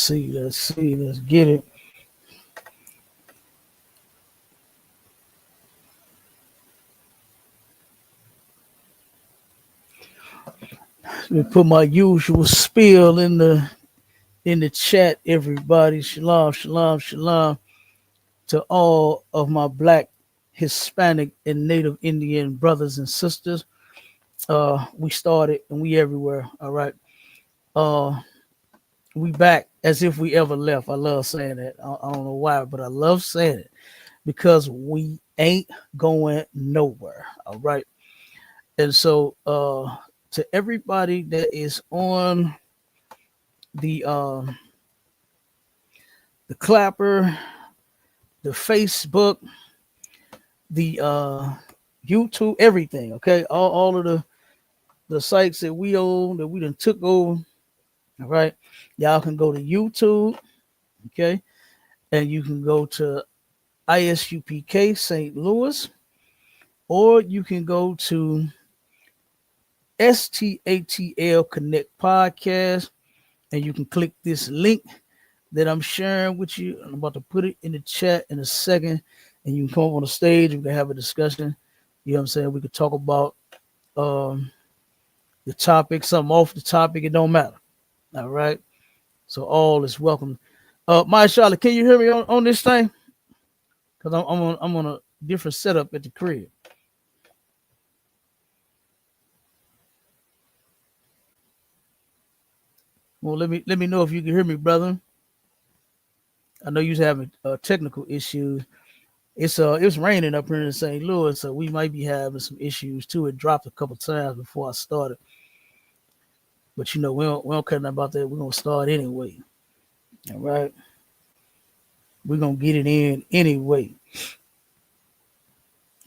let's get it. Let me put my usual spiel in the chat, everybody. Shalom, shalom, shalom to all of my black, Hispanic, and Native Indian brothers and sisters. We started and we everywhere. All right. Uh, we back as if we ever left. I love saying that. I don't know why, but I love saying it because we ain't going nowhere. All right. And so to everybody that is on the the clapper, the Facebook, the YouTube, everything, okay? All of the sites that we own, that we done took over. All right. Y'all can go to YouTube, okay, and you can go to ISUPK St. Louis, or you can go to STATL Connect Podcast, and you can click this link that I'm sharing with you. I'm about to put it in the chat in a second, and you can come up on the stage. We can have a discussion. You know what I'm saying? We could talk about the topic, something off the topic. It don't matter. All right. So all is welcome. My Charlotte, can you hear me on this thing? Because I'm on a different setup at the crib. Well, let me know if you can hear me, brother. I know you're having technical issues. It's raining up here in St. Louis, so we might be having some issues too. It dropped a couple times before I started, but you know we don't care nothing about that. We're gonna start anyway. All right, we're gonna get it in anyway.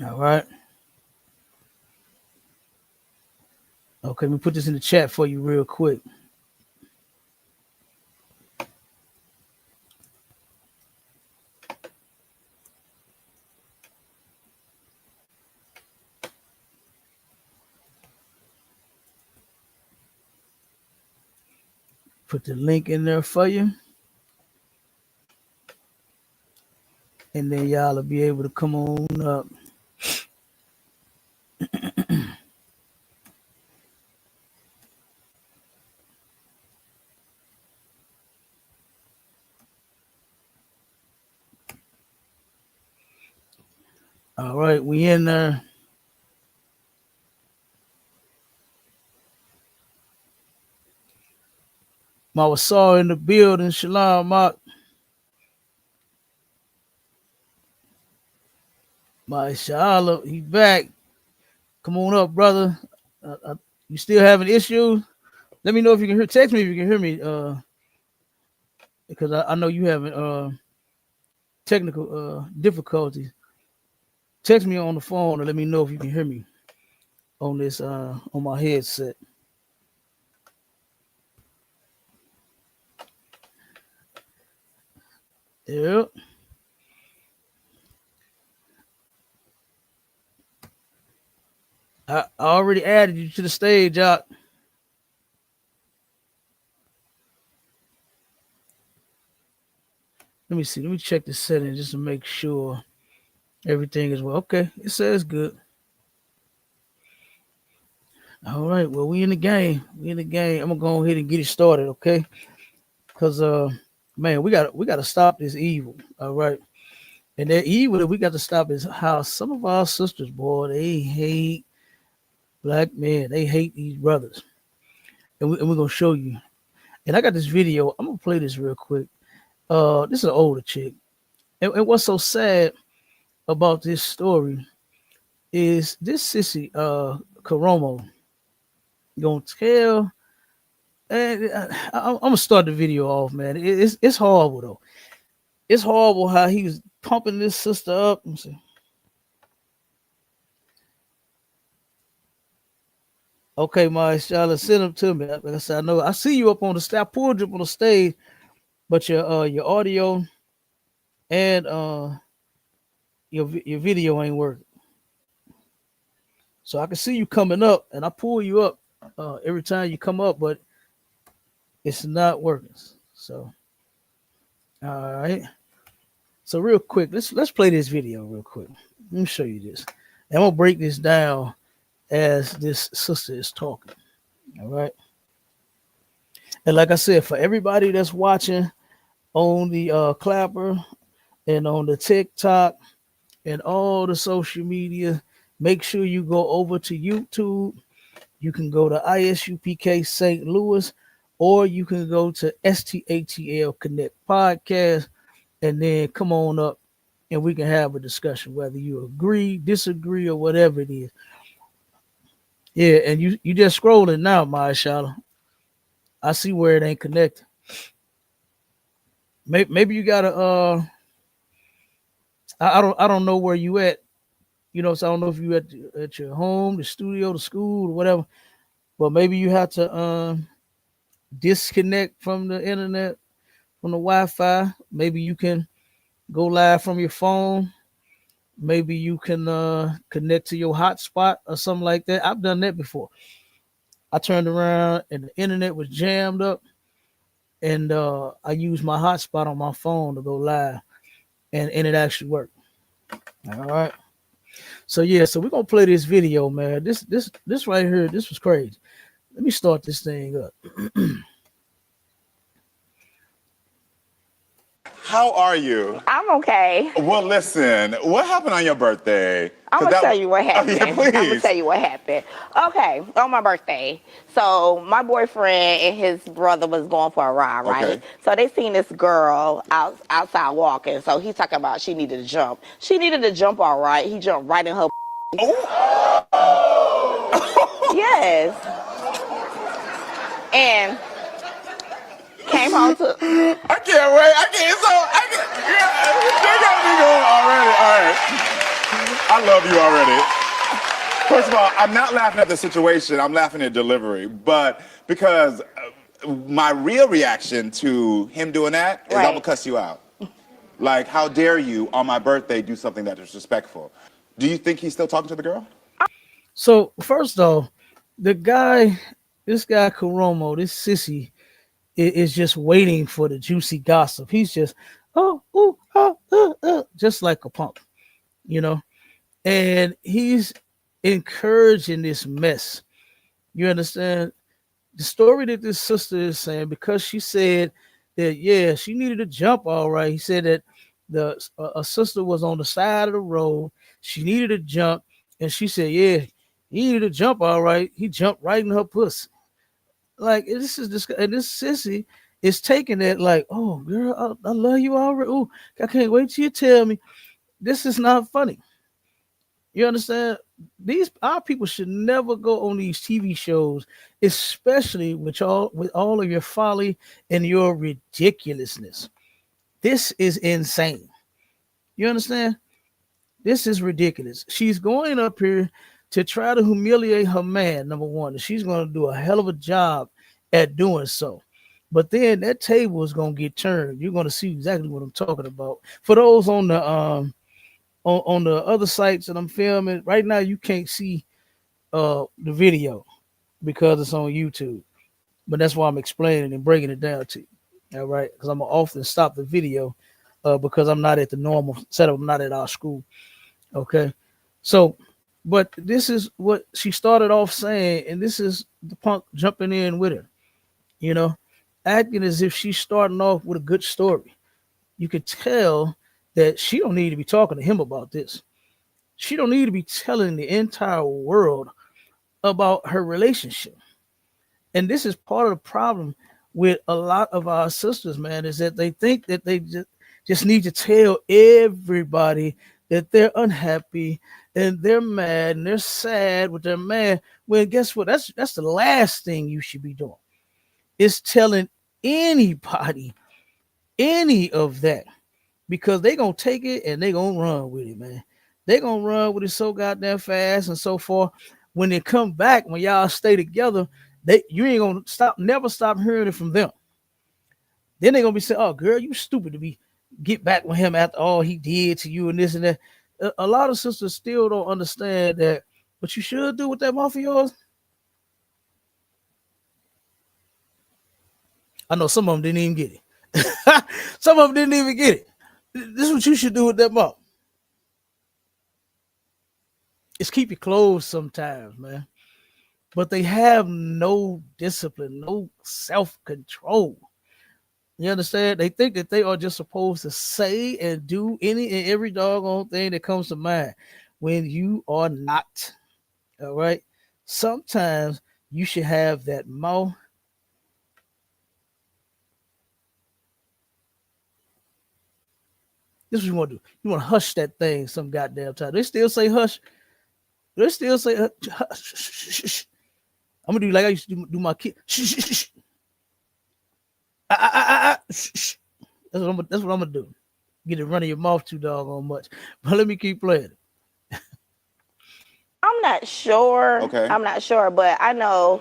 All right. Okay, let me put this in the chat for you real quick. Put the link in there for you. And then y'all will be able to come on up. All right, we in there. Mawasar in the building. Shalom, Mark. My Shala, he back. Come on up, brother. You still having issues? Let me know if you can hear. Text me if you can hear me. Because I know you having technical difficulties. Text me on the phone and let me know if you can hear me on this on my headset. Yep. I already added you to the stage, Jock. Let me see. Let me check the settings just to make sure everything is well. Okay, it says good. All right. Well, we in the game. We in the game. I'm gonna go ahead and get it started, okay? Cause man, we gotta stop this evil. All right. And that evil that we got to stop is how some of our sisters, boy, they hate black men. They hate these brothers. And we're gonna show you. And I got this video. I'm gonna play this real quick. This is an older chick. And what's so sad about this story is this sissy Karomo gonna tell. And I'm gonna start the video off, man. It's horrible though. It's horrible how he was pumping this sister up. Okay, my Charlotte, send them to me. Like I said, I know I see you up on the stage. I pulled you up on the stage, but your audio and your video ain't working. So I can see you coming up, and I pull you up every time you come up, but it's not working. So All right. So real quick, let's play this video real quick. Let me show you this. And I'm gonna break this down as this sister is talking. All right. And like I said, for everybody that's watching on the clapper and on the TikTok and all the social media, make sure you go over to YouTube. You can go to ISUPK St. Louis, or you can go to STATL Connect Podcast, and then come on up and we can have a discussion, whether you agree, disagree, or whatever it is. Yeah, and you just scrolling now, Mashallah. I see where it ain't connected. Maybe you gotta I don't know where you at. So I don't know if you at your home, the studio, the school, or whatever. But maybe you have to disconnect from the internet, from the Wi-Fi. Maybe you can go live from your phone. Maybe you can connect to your hotspot or something like that. I've done that before. I turned around and the internet was jammed up, and I used my hotspot on my phone to go live, and it actually worked. All right. So yeah, so we're gonna play this video, man. This right here, this was crazy. Let me start this thing up. How are you? I'm okay. Well, listen, what happened on your birthday? I'm gonna tell you what happened. Oh, yeah, please. I'm gonna tell you what happened. Okay, on my birthday. So my boyfriend and his brother was going for a ride, right? Okay. So they seen this girl outside walking. So he's talking about she needed to jump. She needed to jump, all right. He jumped right in her. Oh. Yes. And came home to. I can't wait. They got me going already. All right. I love you already. First of all, I'm not laughing at the situation. I'm laughing at delivery. But because my real reaction to him doing that is I'm going to cuss you out. Like, how dare you on my birthday do something that is disrespectful? Do you think he's still talking to the girl? So first off, this guy Karomo, this sissy, is just waiting for the juicy gossip. He's just just like a punk, you know, and he's encouraging this mess. You understand? The story that this sister is saying, because she said that she needed to jump. All right, he said that a sister was on the side of the road. She needed to jump, and she said, he needed to jump. All right, he jumped right in her pussy. Like, this is this, and this sissy is taking that like, oh girl, I love you already. Oh, I can't wait till you tell me. This is not funny. You understand? Our people should never go on these TV shows, especially with all of your folly and your ridiculousness. This is insane. You understand? This is ridiculous. She's going up here to try to humiliate her man, number one. And she's going to do a hell of a job at doing so. But then that table is going to get turned. You're going to see exactly what I'm talking about. For those on the on the other sites that I'm filming right now, you can't see the video because it's on YouTube. But that's why I'm explaining and breaking it down to you. All right, because I'm gonna often stop the video because I'm not at the normal setup. I'm not at our school. Okay, so but this is what she started off saying, and this is the punk jumping in with her. You know, acting as if she's starting off with a good story. You could tell that she don't need to be talking to him about this. She don't need to be telling the entire world about her relationship. And this is part of the problem with a lot of our sisters, man, is that they think that they just need to tell everybody that they're unhappy and they're mad and they're sad with their man. Well, guess what? That's the last thing you should be doing. Is telling anybody any of that, because they gonna take it and they gonna run with it, man. They gonna run with it so goddamn fast and so forth. When they come back, when y'all stay together, you ain't gonna never stop hearing it from them. Then they gonna be saying, "Oh, girl, you stupid to get back with him after all he did to you and this and that." A lot of sisters still don't understand that. What you should do with that mouth of yours. I know some of them didn't even get it. Some of them didn't even get it. This is what you should do with that mom. Is keep your clothes sometimes, man. But they have no discipline, no self control. You understand? They think that they are just supposed to say and do any and every doggone thing that comes to mind when you are not. All right. Sometimes you should have that mouth. This is what you want to do. You want to hush that thing some goddamn time. They still say hush. They still say hush. I'm gonna do like I used to do my kid. That's what I'm gonna do. Get it running your mouth too doggone much. But let me keep playing. I'm not sure. Okay. I'm not sure, but I know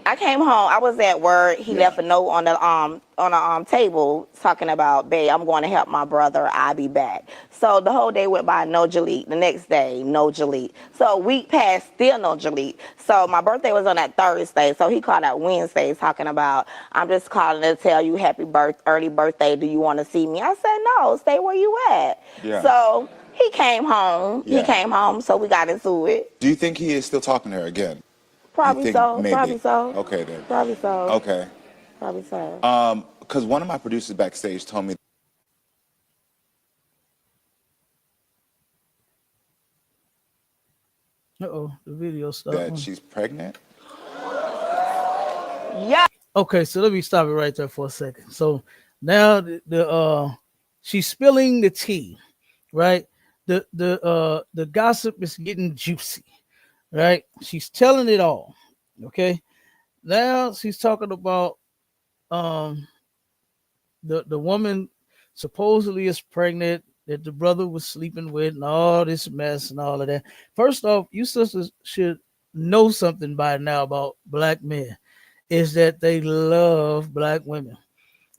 I came home. I was at work. He Yeah. left a note on the table talking about, "Babe, I'm going to help my brother. I'll be back." So the whole day went by, no Jalit. The next day, no Jalit. So a week passed, still no Jalit. So my birthday was on that Thursday. So he called out Wednesday talking about, "I'm just calling to tell you early birthday. Do you want to see me?" I said, "No, stay where you at." Yeah. So he came home. Yeah. He came home. So we got into it. Do you think he is still talking to her again? Probably think so. maybe? Probably so. Okay then. Probably so. Okay. Probably so. Because one of my producers backstage told me Uh-oh, the video that stopped. she's pregnant. Yeah. Okay, so let me stop it right there for a second. So now she's spilling the tea, right? The gossip is getting juicy, right? She's telling it all. Okay. Now she's talking about um the woman supposedly is pregnant that the brother was sleeping with and all this mess and all of that. First off, you sisters should know something by now about black men is that they love black women.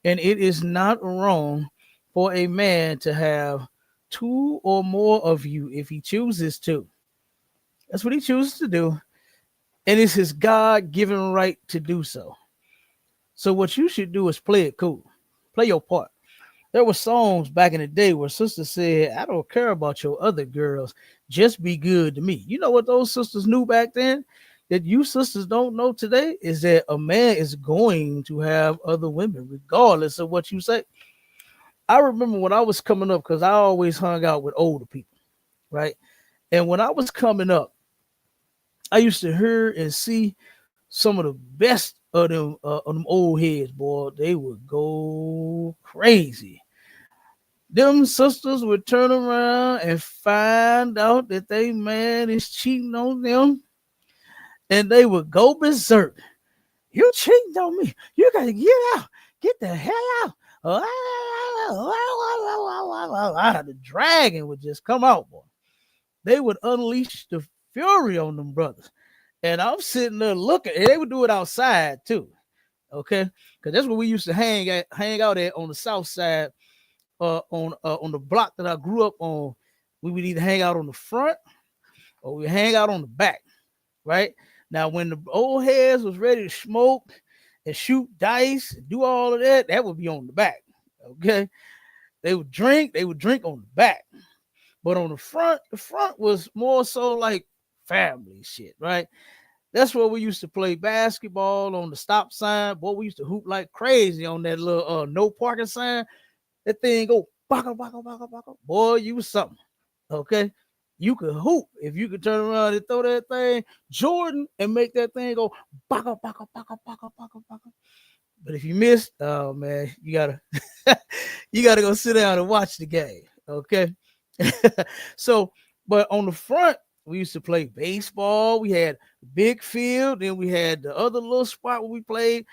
And it is not wrong for a man to have two or more of you if he chooses to. That's what he chooses to do. And it's his God given right to do so. So what you should do is play it cool. Play your part. There were songs back in the day where sisters said, "I don't care about your other girls, just be good to me." You know what those sisters knew back then? That you sisters don't know today is that a man is going to have other women, regardless of what you say. I remember when I was coming up, because I always hung out with older people, right? And when I was coming up, I used to hear and see some of the best of them old heads, boy. They would go crazy. Them sisters would turn around and find out that they man is cheating on them, and they would go berserk. "You cheating on me? You gotta get out. Get the hell out." The dragon would just come out, boy. They would unleash the fury on them brothers. And I'm sitting there looking, and they would do it outside too. Okay. Because that's where we used to hang out at on the south side, on the block that I grew up on. We would either hang out on the front or we hang out on the back, right? Now, when the old heads was ready to smoke and shoot dice and do all of that, that would be on the back. Okay. They would drink on the back. But on the front was more so like family shit, right? That's where we used to play basketball on the stop sign. Boy, we used to hoop like crazy on that little no parking sign. That thing go baka baka baka baka. Boy, you was something. Okay. You could hoop if you could turn around and throw that thing, Jordan, and make that thing go baka baka baka baka baka baka. But if you missed, oh man, you gotta you gotta go sit down and watch the game. Okay. So, but on the front, we used to play baseball. We had big field, then we had the other little spot where we played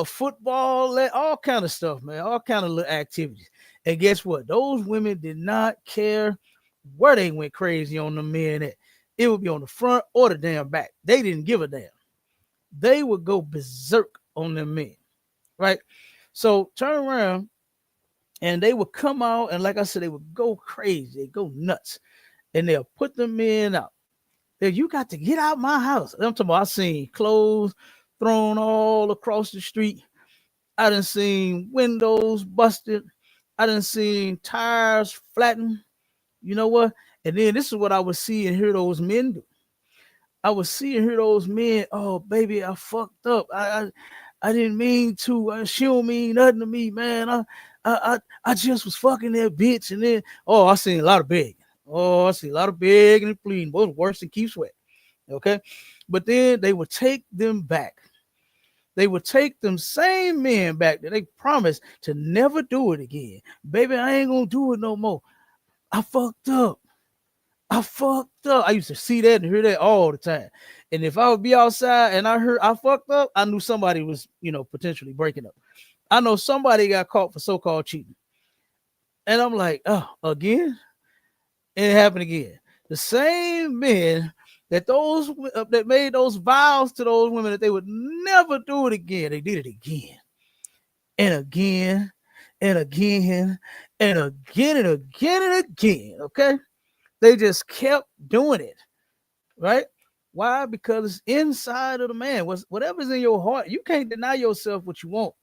football, all kind of stuff, man, all kind of little activities. And guess what? Those women did not care where they went crazy on the men at. It would be on the front or the damn back. They didn't give a damn. They would go berserk on them men, right? So turn around and they would come out, and like I said, they would go crazy, they go nuts, and they'll put the men out. You got to get out my house. I'm talking about I seen clothes thrown all across the street. I done seen windows busted. I done seen tires flattened. You know what? And then this is what I would see and hear those men do. I would see and hear those men. Oh, baby, I fucked up. I didn't mean to. She don't mean nothing to me, man. I just was fucking that bitch. And then, oh, I seen a lot of begging. Oh, I see a lot of begging and pleading. Both worse than keep sweat. Okay. But then they would take them back. They would take them same men back that they promised to never do it again. Baby, I ain't gonna do it no more. I fucked up. I fucked up. I used to see that and hear that all the time. And if I would be outside and I heard I fucked up, I knew somebody was, potentially breaking up. I know somebody got caught for so-called cheating. And I'm like, oh, again? And it happened again. The same men that made those vows to those women that they would never do it again, they did it again and again and again and again and again and again. Okay, they just kept doing it, right? Why? Because it's inside of the man. Whatever's in your heart, you can't deny yourself what you want,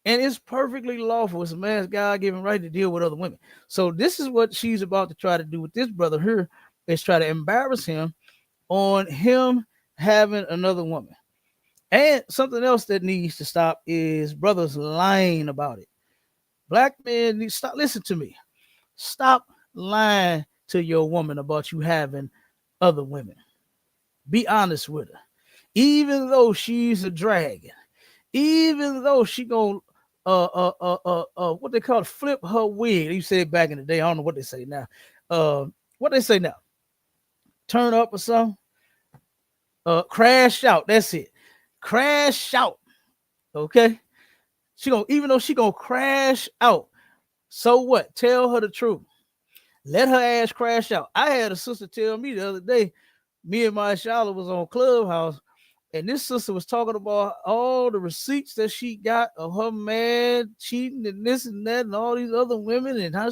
and it's perfectly lawful. It's a man's God-given right to deal with other women. So this is what she's about to try to do with this brother here, is try to embarrass him on him having another woman. And something else that needs to stop is brothers lying about it. Black men need to stop. Listen to me. Stop lying to your woman about you having other women. Be honest with her. Even though she's a dragon, even though she gonna what they call it, flip her wig. You said back in the day. I don't know what they say now. What they say now? Turn up or something. Crash out. That's it. Crash out. Okay. Even though she gonna crash out. So what? Tell her the truth. Let her ass crash out. I had a sister tell me the other day, me and my Charlotte was on Clubhouse, and this sister was talking about all the receipts that she got of her man cheating and this and that and all these other women and how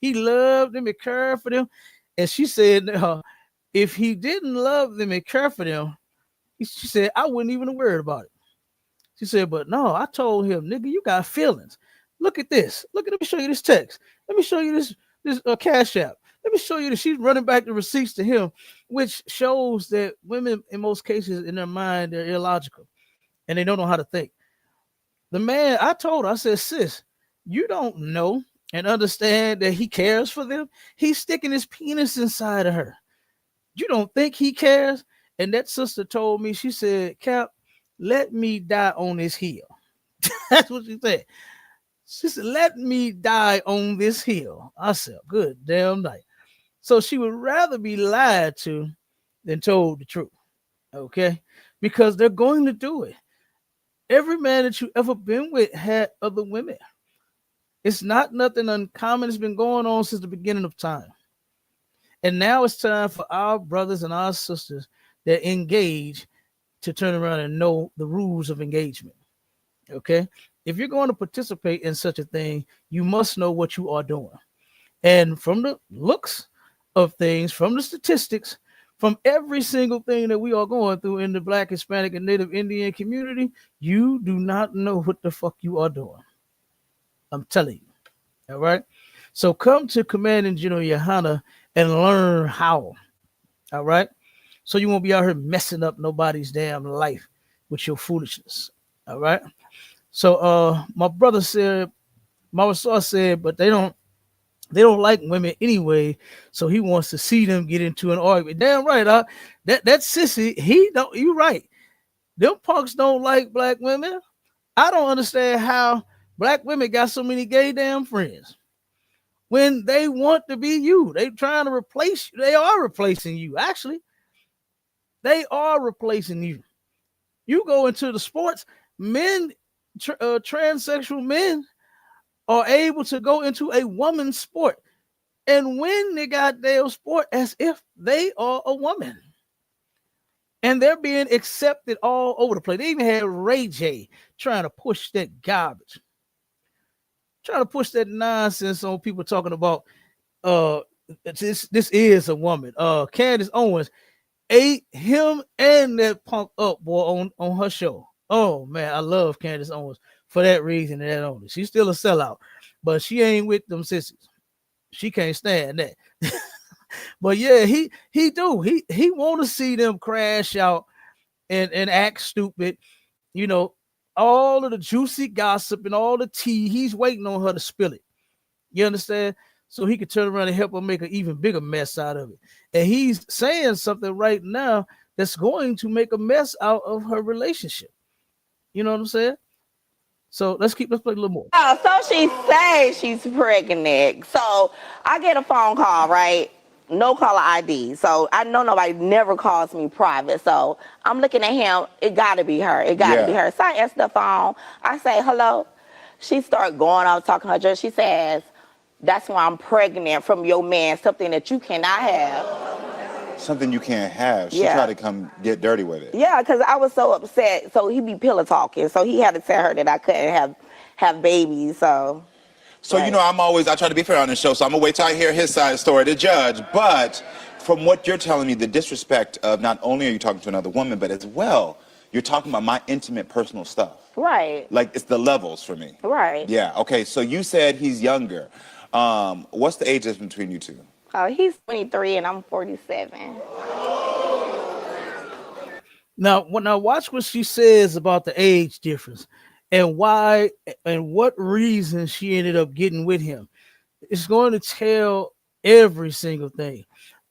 he loved them and cared for them. And she said, if he didn't love them and care for them, she said, I wouldn't even have worried about it. She said, but no, I told him, nigga, you got feelings. Look at this. Let me show you this text. Let me show you this Cash App. Let me show you that she's running back the receipts to him, which shows that women, in most cases, in their mind, they're illogical and they don't know how to think. The man, I told her, I said, sis, you don't know and understand that he cares for them. He's sticking his penis inside of her. You don't think he cares? And that sister told me, she said, Cap, let me die on this hill. That's what she said. She said, let me die on this hill. I said, good damn night. So she would rather be lied to than told the truth. Okay? Because they're going to do it. Every man that you ever been with had other women. It's not nothing uncommon. It's been going on since the beginning of time. And now it's time for our brothers and our sisters that engage to turn around and know the rules of engagement. Okay? If you're going to participate in such a thing, you must know what you are doing. And from the looks of things, from the statistics, from every single thing that we are going through in the Black, Hispanic, and Native Indian community, you do not know what the fuck you are doing. I'm telling you. All right? So come to Commanding General YAHANNA and learn how. All right? So you won't be out here messing up nobody's damn life with your foolishness. All right? So my brother said, Mama Saw said, but they don't like women anyway, so he wants to see them get into an argument. Damn right, that sissy, you right. Them punks don't like black women. I don't understand how black women got so many gay damn friends when they want to be you. They trying to replace you. They are replacing you. Actually, they are replacing you. You go into the sports, men, transsexual men are able to go into a woman's sport and win the goddamn sport as if they are a woman. And they're being accepted all over the place. They even had Ray J trying to push that garbage, trying to push that nonsense on people talking about this is a woman. Candace Owens ate him and that punk up, boy, on her show. Oh man, I love Candace Owens for that reason and that only. She's still a sellout, but she ain't with them sissies. She can't stand that. But yeah, he want to see them crash out and act stupid. You know, all of the juicy gossip and all the tea. He's waiting on her to spill it. You understand? So he could turn around and help her make an even bigger mess out of it. And he's saying something right now that's going to make a mess out of her relationship. You know what I'm saying? So let's play a little more. Oh, so she says she's pregnant. So I get a phone call, right? No caller ID. So I know nobody never calls me private. So I'm looking at him. It got to be her. It got to be her. So I answer the phone. I say, hello. She starts going off talking to her judge. She says, that's why I'm pregnant from your man, something that you cannot have. Something you can't have. She tried to come get dirty with it. Yeah, because I was so upset. So he be pillow talking. So he had to tell her that I couldn't have babies. So you know, I try to be fair on this show, so I'm gonna wait till I hear his side of the story to judge. But from what you're telling me, the disrespect of not only are you talking to another woman, but as well, you're talking about my intimate personal stuff. Right. Like, it's the levels for me. Right. Yeah, okay, so you said he's younger. What's the age difference between you two? Oh, he's 23 and I'm 47. Now watch what she says about the age difference and why and what reason she ended up getting with him. It's going to tell every single thing.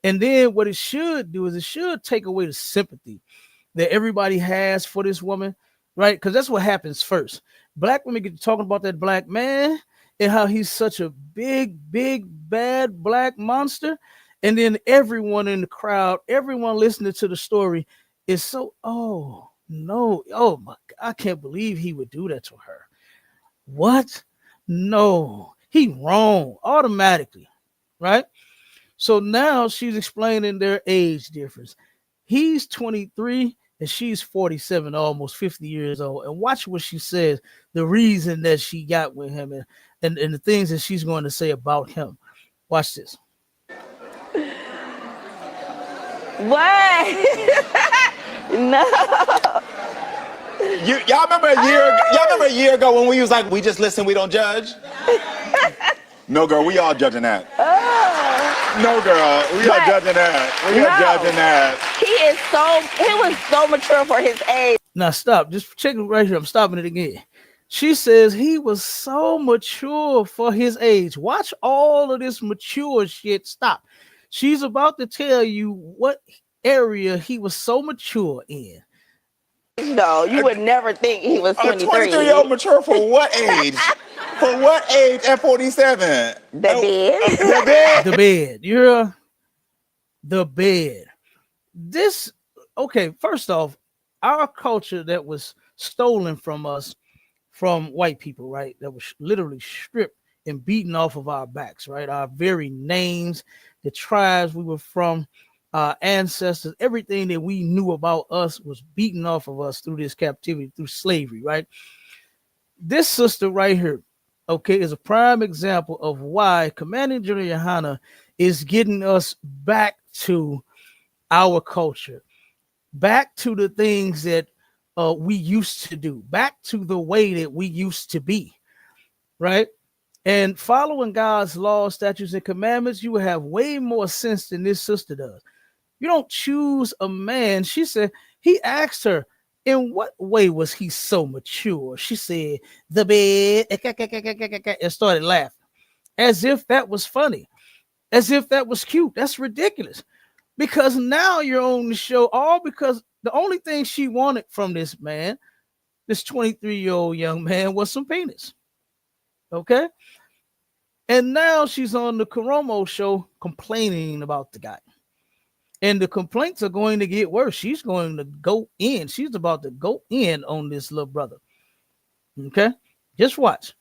And then what it should do is it should take away the sympathy that everybody has for this woman, right? Because that's what happens first. Black women get talking about that black man and how he's such a big, bad black monster. And then everyone in the crowd, everyone listening to the story is so, oh no, oh my God, I can't believe he would do that to her. What? No, he wrong automatically, right? So now she's explaining their age difference. He's 23 and she's 47, almost 50 years old. And watch what she says, the reason that she got with him and the things that she's going to say about him. Watch this. What? No. Y'all remember a year ago when we was like, we just listen, we don't judge? No, girl, we all judging that. No, girl, we are judging that. We are judging that. He was so mature for his age. Now stop, just check it right here. I'm stopping it again. She says he was so mature for his age. Watch all of this mature shit. Stop. She's about to tell you what area he was so mature in. No, you would never think he was 23. A 23-year-old mature for what age? For what age at 47? The bed. The bed. The bed. You're the bed. This, okay, first off, our culture that was stolen from us, from white people, right? That was literally stripped and beaten off of our backs, right? Our very names, the tribes we were from, our ancestors, everything that we knew about us was beaten off of us through this captivity, through slavery, right? This sister right here, okay, is a prime example of why Commanding General YAHANNA is getting us back to our culture, back to the things that we used to do, back to the way that we used to be, right? And following God's laws, statutes, and commandments, you will have way more sense than this sister does. You don't choose a man. She said, he asked her, in what way was he so mature? She said, the bed, and started laughing as if that was funny, as if that was cute. That's ridiculous. Because now you're on the show, all because the only thing she wanted from this man, this 23-year-old young man, was some penis. Okay? And now she's on the Karomo show complaining about the guy. And the complaints are going to get worse. She's going to go in. She's about to go in on this little brother. Okay? Just watch.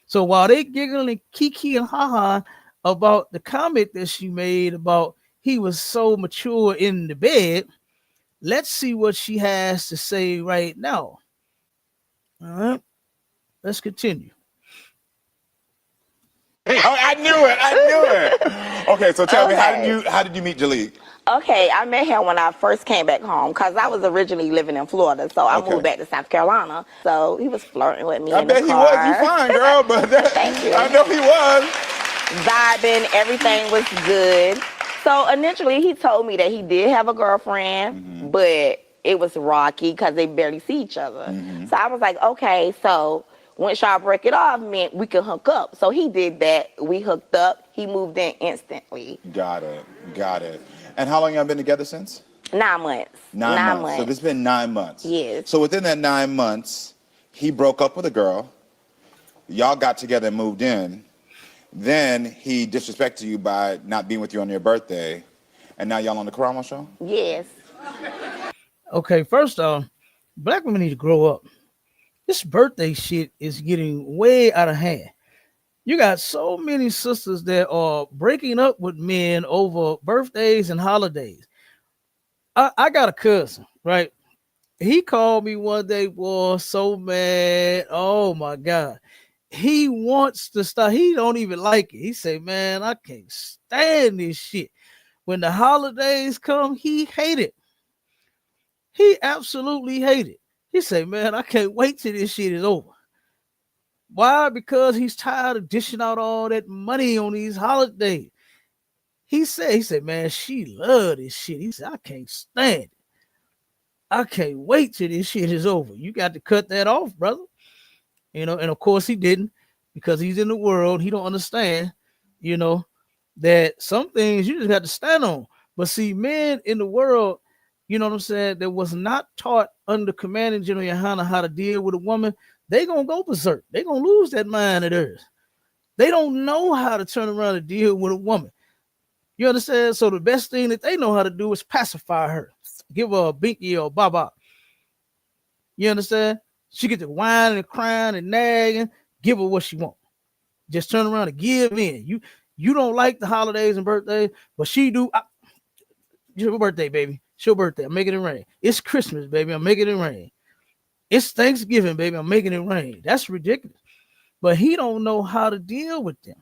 So while they giggling and kiki and haha about the comment that she made about he was so mature in the bed, let's see what she has to say right now. All right? Let's continue. Oh, I knew it. Okay, so tell me, how did you meet Jalik? Okay, I met him when I first came back home because I was originally living in Florida, so I moved back to South Carolina. So he was flirting with me I in the bet he was. You car. fine, girl, but Thank you. I know he was. Vibing, everything was good. So initially, he told me that he did have a girlfriend, but it was rocky because they barely see each other. So I was like, okay, so once y'all break it off, meant we could hook up. So he did that. We hooked up. He moved in instantly. Got it. Got it. And how long y'all been together since? 9 months. 9 months. So this has been 9 months. Yes. So within that 9 months, he broke up with a girl. Y'all got together and moved in. Then he disrespected you by not being with you on your birthday. And now y'all on the Karamo show? Yes. Okay, first off, black women need to grow up. This birthday shit is getting way out of hand. You got so many sisters that are breaking up with men over birthdays and holidays. I got a cousin, right? He called me one day, boy, so mad. Oh my God. He wants to stop. He don't even like it. He say, man, I can't stand this shit. When the holidays come, he hate it. He absolutely hate it. He say, man, I can't wait till this shit is over. Why? Because he's tired of dishing out all that money on these holidays. He said, man, she love this shit. He said, I can't stand it. I can't wait till this shit is over. You got to cut that off, brother. And of course he didn't, because he's in the world. He don't understand, that some things you just got to stand on. But see, men in the world, you know what I'm saying, that was not taught under commanding General YAHANNA how to deal with a woman, they gonna go berserk. They gonna lose that mind of theirs. They don't know how to turn around and deal with a woman. You understand? So the best thing that they know how to do is pacify her. Give her a binky or a baba. You understand? She get to whining and crying and nagging. Give her what she wants. Just turn around and give in. You don't like the holidays and birthdays, but she do. It's your birthday, baby. It's your birthday. I'm making it rain. It's Christmas, baby. I'm making it rain. It's Thanksgiving, baby. I'm making it rain. That's ridiculous. But he don't know how to deal with them.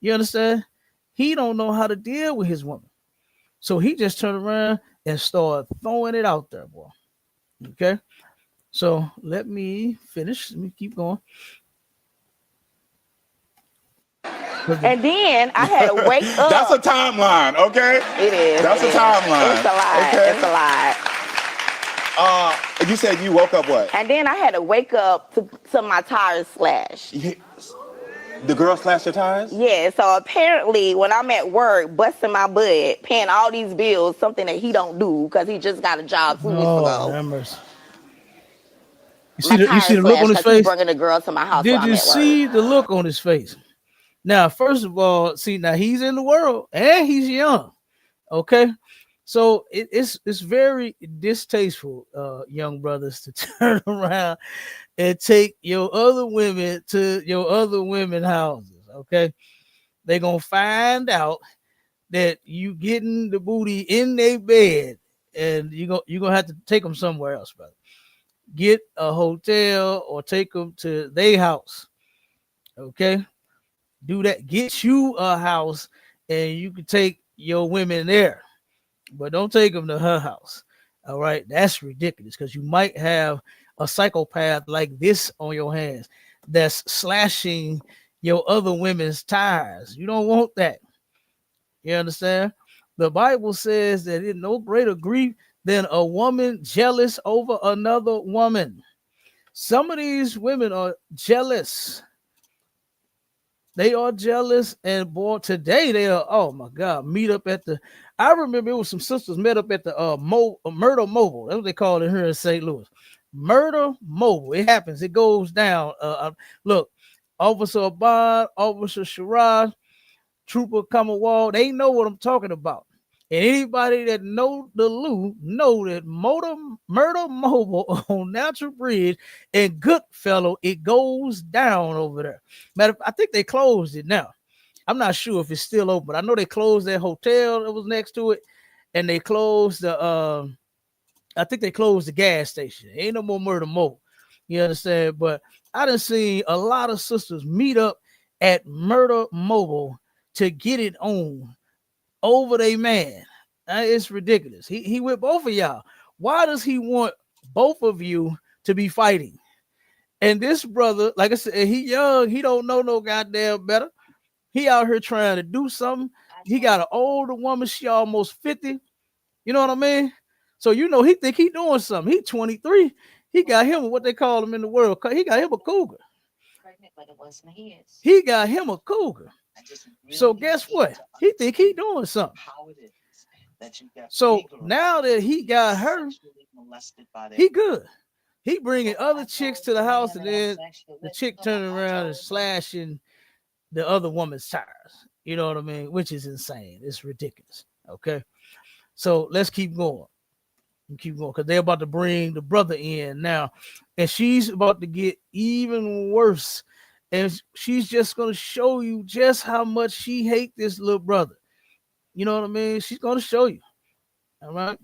You understand? He don't know how to deal with his woman. So he just turned around and started throwing it out there, boy. Okay? So let me finish. Let me keep going. And then I had to wake up. That's a timeline, okay? It is. That's a timeline. It's a lot. Okay? It's a lot. You said you woke up what? And then I had to wake up to my tires slashed. The girl slashed your tires? Yeah, so apparently when I'm at work, busting my butt, paying all these bills, something that he don't do because he just got a job 2 weeks ago. Members. You See the look on his face? Bringing the girl to my house. Did you see the look on his face? Now, first of all, now he's in the world and he's young. Okay. So it's very distasteful, young brothers, to turn around and take your other women to your other women houses. Okay. They're going to find out that you getting the booty in their bed, and you're going to have to take them somewhere else, brother. Get a hotel or take them to their house. Okay. Do that. Get you a house and you can take your women there, but don't take them to her house. All right. That's ridiculous, because you might have a psychopath like this on your hands that's slashing your other women's tires. You don't want that. You understand? The Bible says that it's no greater grief than a woman jealous over another woman. Some of these women are jealous. They are jealous, and boy, today they are, oh my God, meet up at the, I remember it was some sisters met up at the Murder Mobile. That's what they call it here in St. Louis. Murder Mobile. It happens. It goes down. Look, Officer Abad, Officer Sharad, Trooper Kamawal, they know what I'm talking about. And anybody that know the Lou know that Murder Mobile on Natural Bridge and Goodfellow, it goes down over there. I think they closed it now. I'm not sure if it's still open. I know they closed that hotel that was next to it, and they closed the I think they closed the gas station. Ain't no more Murder Mobile. You understand? But I done seen a lot of sisters meet up at Murder Mobile to get it on over their man. It's ridiculous. He with both of y'all. Why does he want both of you to be fighting? And this brother, like I said, he young. He don't know no goddamn better. He out here trying to do something. He got an older woman. She almost 50. You know what I mean? So he think he doing something. He 23. He got him what they call him in the world. He got him a cougar. He got him a cougar. So guess what? He think he doing something. So now that he got her, he good. He bringing other chicks to the house, and then the chick turning around and slashing the other woman's tires. You know what I mean? Which is insane. It's ridiculous. Okay. So let's keep going. Because they're about to bring the brother in now, and she's about to get even worse. And she's just going to show you just how much she hates this little brother. You know what I mean? She's going to show you. All right.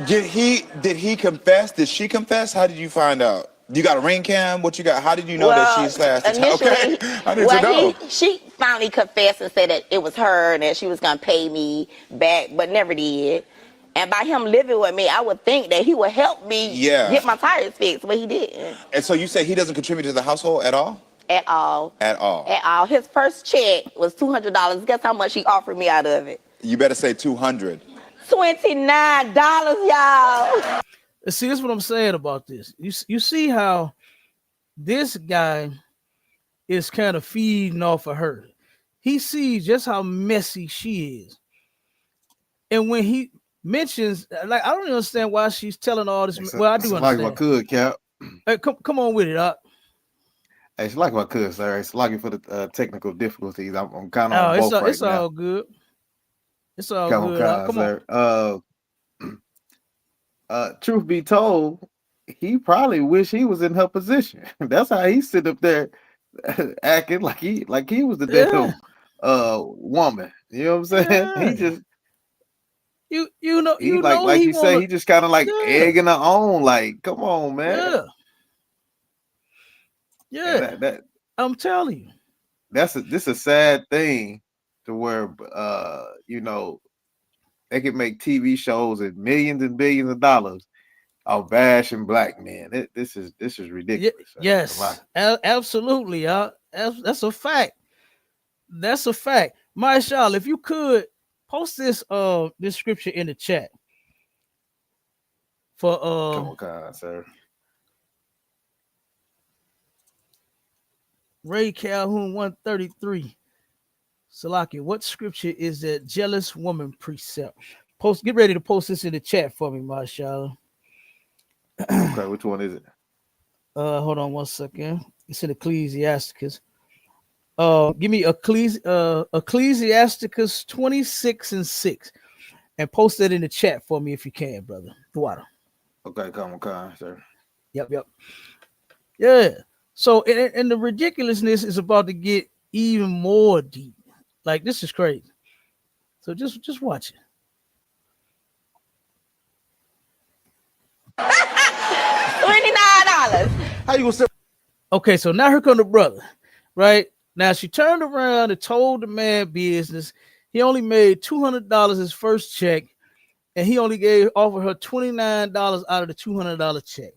Did he confess? Did she confess? How did you find out? You got a ring cam? What you got? How did you know that she slashed the tire? Okay, I need to know. She finally confessed and said that it was her and that she was going to pay me back, but never did. And by him living with me, I would think that he would help me get my tires fixed, but he didn't. And so you say he doesn't contribute to the household at all? At all. At all. At all. His first check was $200. Guess how much he offered me out of it? You better say 200. $29, y'all. See, this is what I'm saying about this. You see how this guy is kind of feeding off of her. He sees just how messy she is. And when he mentions, like, I don't understand why she's telling all this. Well, I do understand. Like my could, Cap. Hey, come on with it, Doc. Hey, it's like my could, sir. It's like for the technical difficulties. I'm kind of on both right it's now. all good. It's all Come good. on, Come on. Truth be told, he probably wish he was in her position. That's how he sit up there acting like he was the damn woman. You know what I'm saying? Yeah. He just he you say, he just kind of like egging her on. Like, come on, man. Yeah. That I'm telling you, this is a sad thing to where they can make TV shows and billions of dollars of bashing black men. This is ridiculous. Yes, absolutely. That's a fact. That's a fact. Marshall, if you could post this scripture in the chat for come on, sir. Ray Calhoun 133. Salaki, what scripture is that jealous woman precept? Get ready to post this in the chat for me, Marshall. Okay, which one is it? Hold on one second. It's in Ecclesiasticus. Give me Ecclesiasticus 26:6, and post that in the chat for me if you can, brother. Water. Okay, come on, sir. Yep. Yeah. So, and the ridiculousness is about to get even more deep. Like, this is crazy. So just watch it. $29. How you gonna say? Okay, so now here come the brother, right? Now she turned around and told the man business. He only made $200 his first check, and he only offered her $29 out of the $200 check.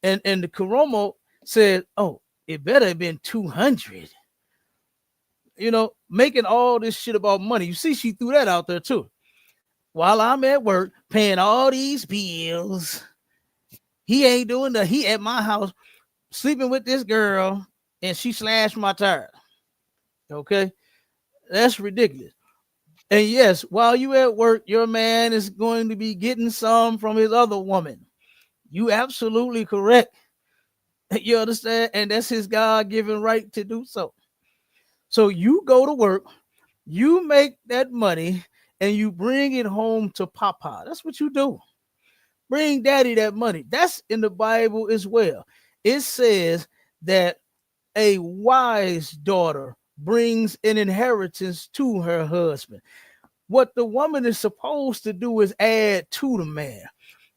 And the Karomo said, "Oh, it better have been 200." Making all this shit about money. You see, she threw that out there too. While I'm at work paying all these bills, he ain't doing that. He at my house sleeping with this girl, and she slashed my tire. Okay, that's ridiculous. And yes, while you at work, your man is going to be getting some from his other woman. You absolutely correct. You understand? And that's his God-given right to do so. So you go to work, you make that money, and you bring it home to Papa. That's what you do. Bring daddy that money. That's in the Bible as well. It says that a wise daughter brings an inheritance to her husband. What the woman is supposed to do is add to the man,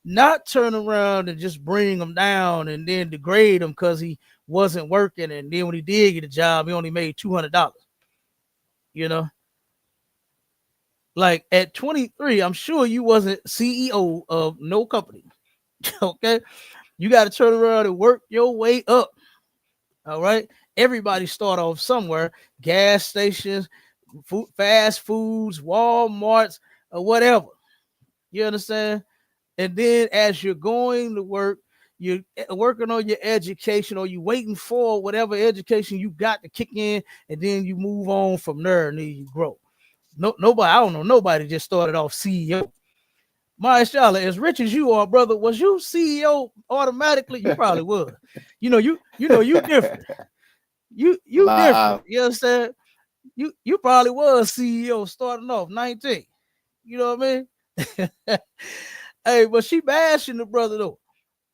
not turn around and just bring him down and then degrade him because he wasn't working. And then when he did get a job, he only made $200. Like at 23, I'm sure you wasn't CEO of no company. Okay, you got to turn around and work your way up. All right, everybody start off somewhere: gas stations, food, fast foods, Walmarts, or whatever. You understand? And then as you're going to work, you're working on your education, or you waiting for whatever education you got to kick in, and then you move on from there and then you grow. Nobody, I don't know, nobody just started off CEO. Marshala, as rich as you are, brother, was you CEO automatically? You probably was. You different. You different. Live. You understand? You probably was CEO starting off 19. You know what I mean? Hey, but she bashing the brother though.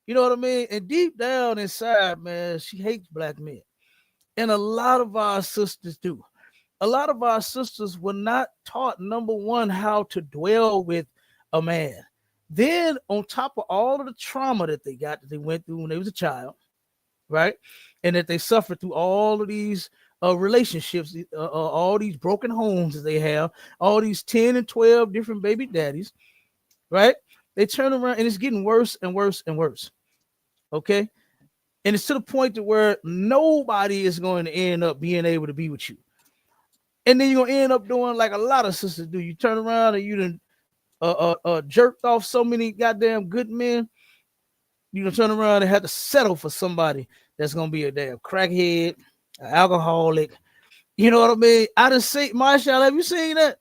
You know what I mean? And deep down inside, man, she hates black men. And a lot of our sisters do. A lot of our sisters were not taught, number one, how to dwell with a man. Then, on top of all of the trauma that they went through when they was a child, right? And that they suffered through all of these relationships, all these broken homes that they have, all these 10 and 12 different baby daddies, right? They turn around and it's getting worse and worse and worse. Okay. And it's to the point to where nobody is going to end up being able to be with you. And then you're gonna end up doing like a lot of sisters do. You turn around and you done jerked off so many goddamn good men. You gonna turn around and have to settle for somebody that's gonna be a damn crackhead, an alcoholic. You know what I mean? I done see, Marshall, have you seen that?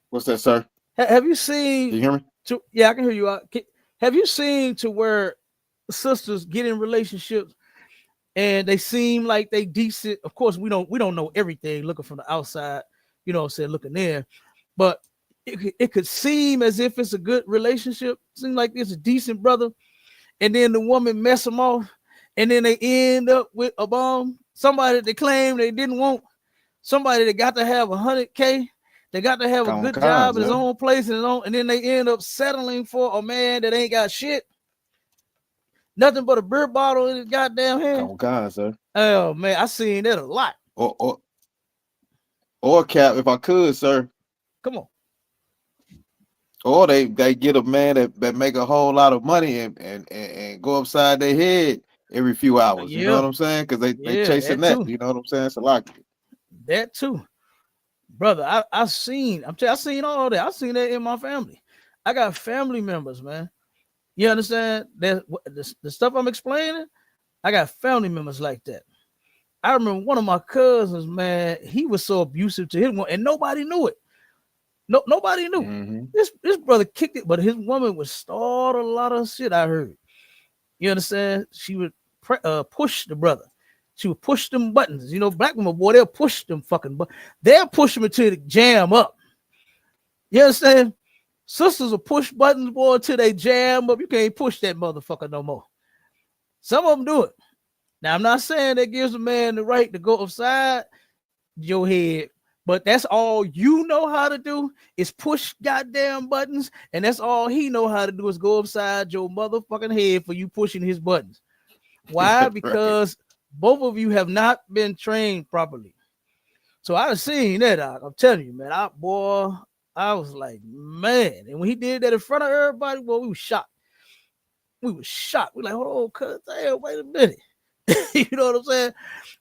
What's that, sir? Have you seen? Can you hear me? Yeah, I can hear you. Have you seen to where sisters get in relationships and they seem like they decent? Of course, we don't know everything looking from the outside, you know what I'm saying, looking in. But it could seem as if it's a good relationship, seem like it's a decent brother, and then the woman mess them off, and then they end up with a bomb, somebody that they claim they didn't want, somebody that got to have 100K, they got to have a good job in his own place and then they end up settling for a man that ain't got shit. Nothing but a beer bottle in his goddamn hand. Oh God, sir. Oh man, I seen that a lot. Or Cap, if I could, sir. Come on. Or they get a man that make a whole lot of money and go upside their head every few hours. Yeah. You know what I'm saying? Because they chasing that. You know what I'm saying? It's a lot. That too. Brother, I seen all that. I seen that in my family. I got family members, man. You understand that the stuff I'm explaining? I got family members like that. I remember one of my cousins, man, he was so abusive to his one, and nobody knew it. Nobody knew. Mm-hmm. This brother kicked it, but his woman would start a lot of shit. I heard. You understand? She would push the brother. She would push them buttons. You know, black women, boy, they'll push them fucking buttons. They'll push them until they jam up. You understand? Sisters will push buttons, boy, until they jam up. You can't push that motherfucker no more. Some of them do it. Now, I'm not saying that gives a man the right to go upside your head, but that's all you know how to do is push goddamn buttons, and that's all he know how to do is go upside your motherfucking head for you pushing his buttons. Why? Because both of you have not been trained properly. So I've seen that. I'm telling you, man. I was like, man. And when he did that in front of everybody, well, we were shocked. We were shocked. We like, hold on, cuz, damn, wait a minute. You know what I'm saying?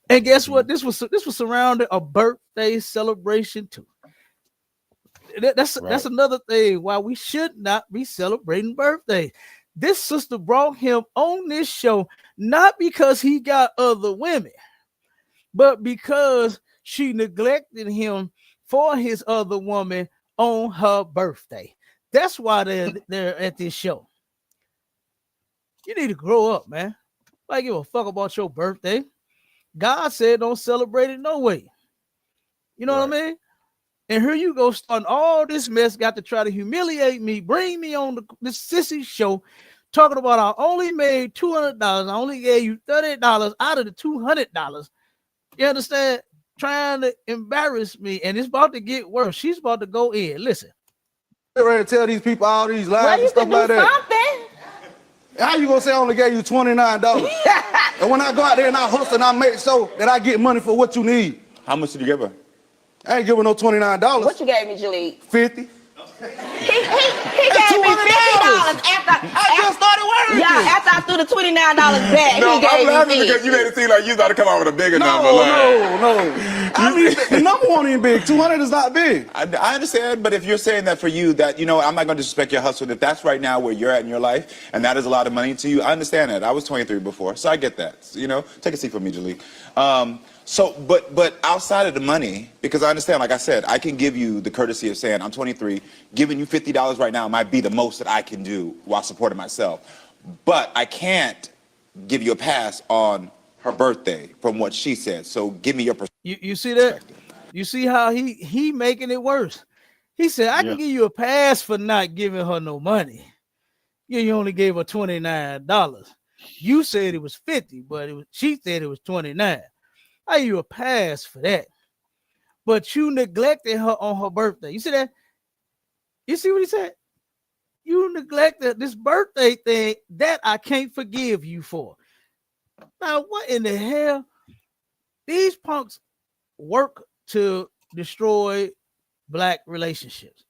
And guess what? This was surrounding a birthday celebration too. That's another thing why we should not be celebrating birthdays. This sister brought him on this show not because he got other women, but because she neglected him for his other woman on her birthday. That's why they're at this show. You need to grow up, man. I give a fuck about your birthday. God said don't celebrate it no way. You know what I mean? And here you go starting all this mess, got to try to humiliate me, bring me on this sissy show, talking about I only made $200. I only gave you $30 out of the $200. You understand? Trying to embarrass me, and it's about to get worse. She's about to go in. Listen. Get ready to tell these people all these lies and stuff like that. Something. How you gonna say I only gave you $29? And when I go out there and I hustle and I make so that I get money for what you need. How much did you give her? I ain't giving no $29. What you gave me, Julie? 50. He gave me $50 after I just started working. yeah, after I threw the $29 back, No, he I'm gave laughing me because you made it seem like you thought to come out with a bigger number. No, Like, no. I mean, the number one ain't big. 200 is not big. I understand, but if you're saying that for you, that, you know, I'm not going to disrespect your hustle. If that's right now where you're at in your life, and that is a lot of money to you, I understand that. I was 23 before, so I get that. You know, take a seat for me, Jaleel. But outside of the money, because I understand, like I said, I can give you the courtesy of saying I'm 23, giving you $50 right now might be the most that I can do while supporting myself. But I can't give you a pass on her birthday from what she said. So give me your perspective. You see that? You see how he making it worse. He said, I can give you a pass for not giving her no money. You only gave her $29. You said it was 50, but she said it was 29. I give you a pass for that. But you neglected her on her birthday. You see that? You see what he said? You neglected this birthday thing that I can't forgive you for. Now, what in the hell? These punks work to destroy black relationships.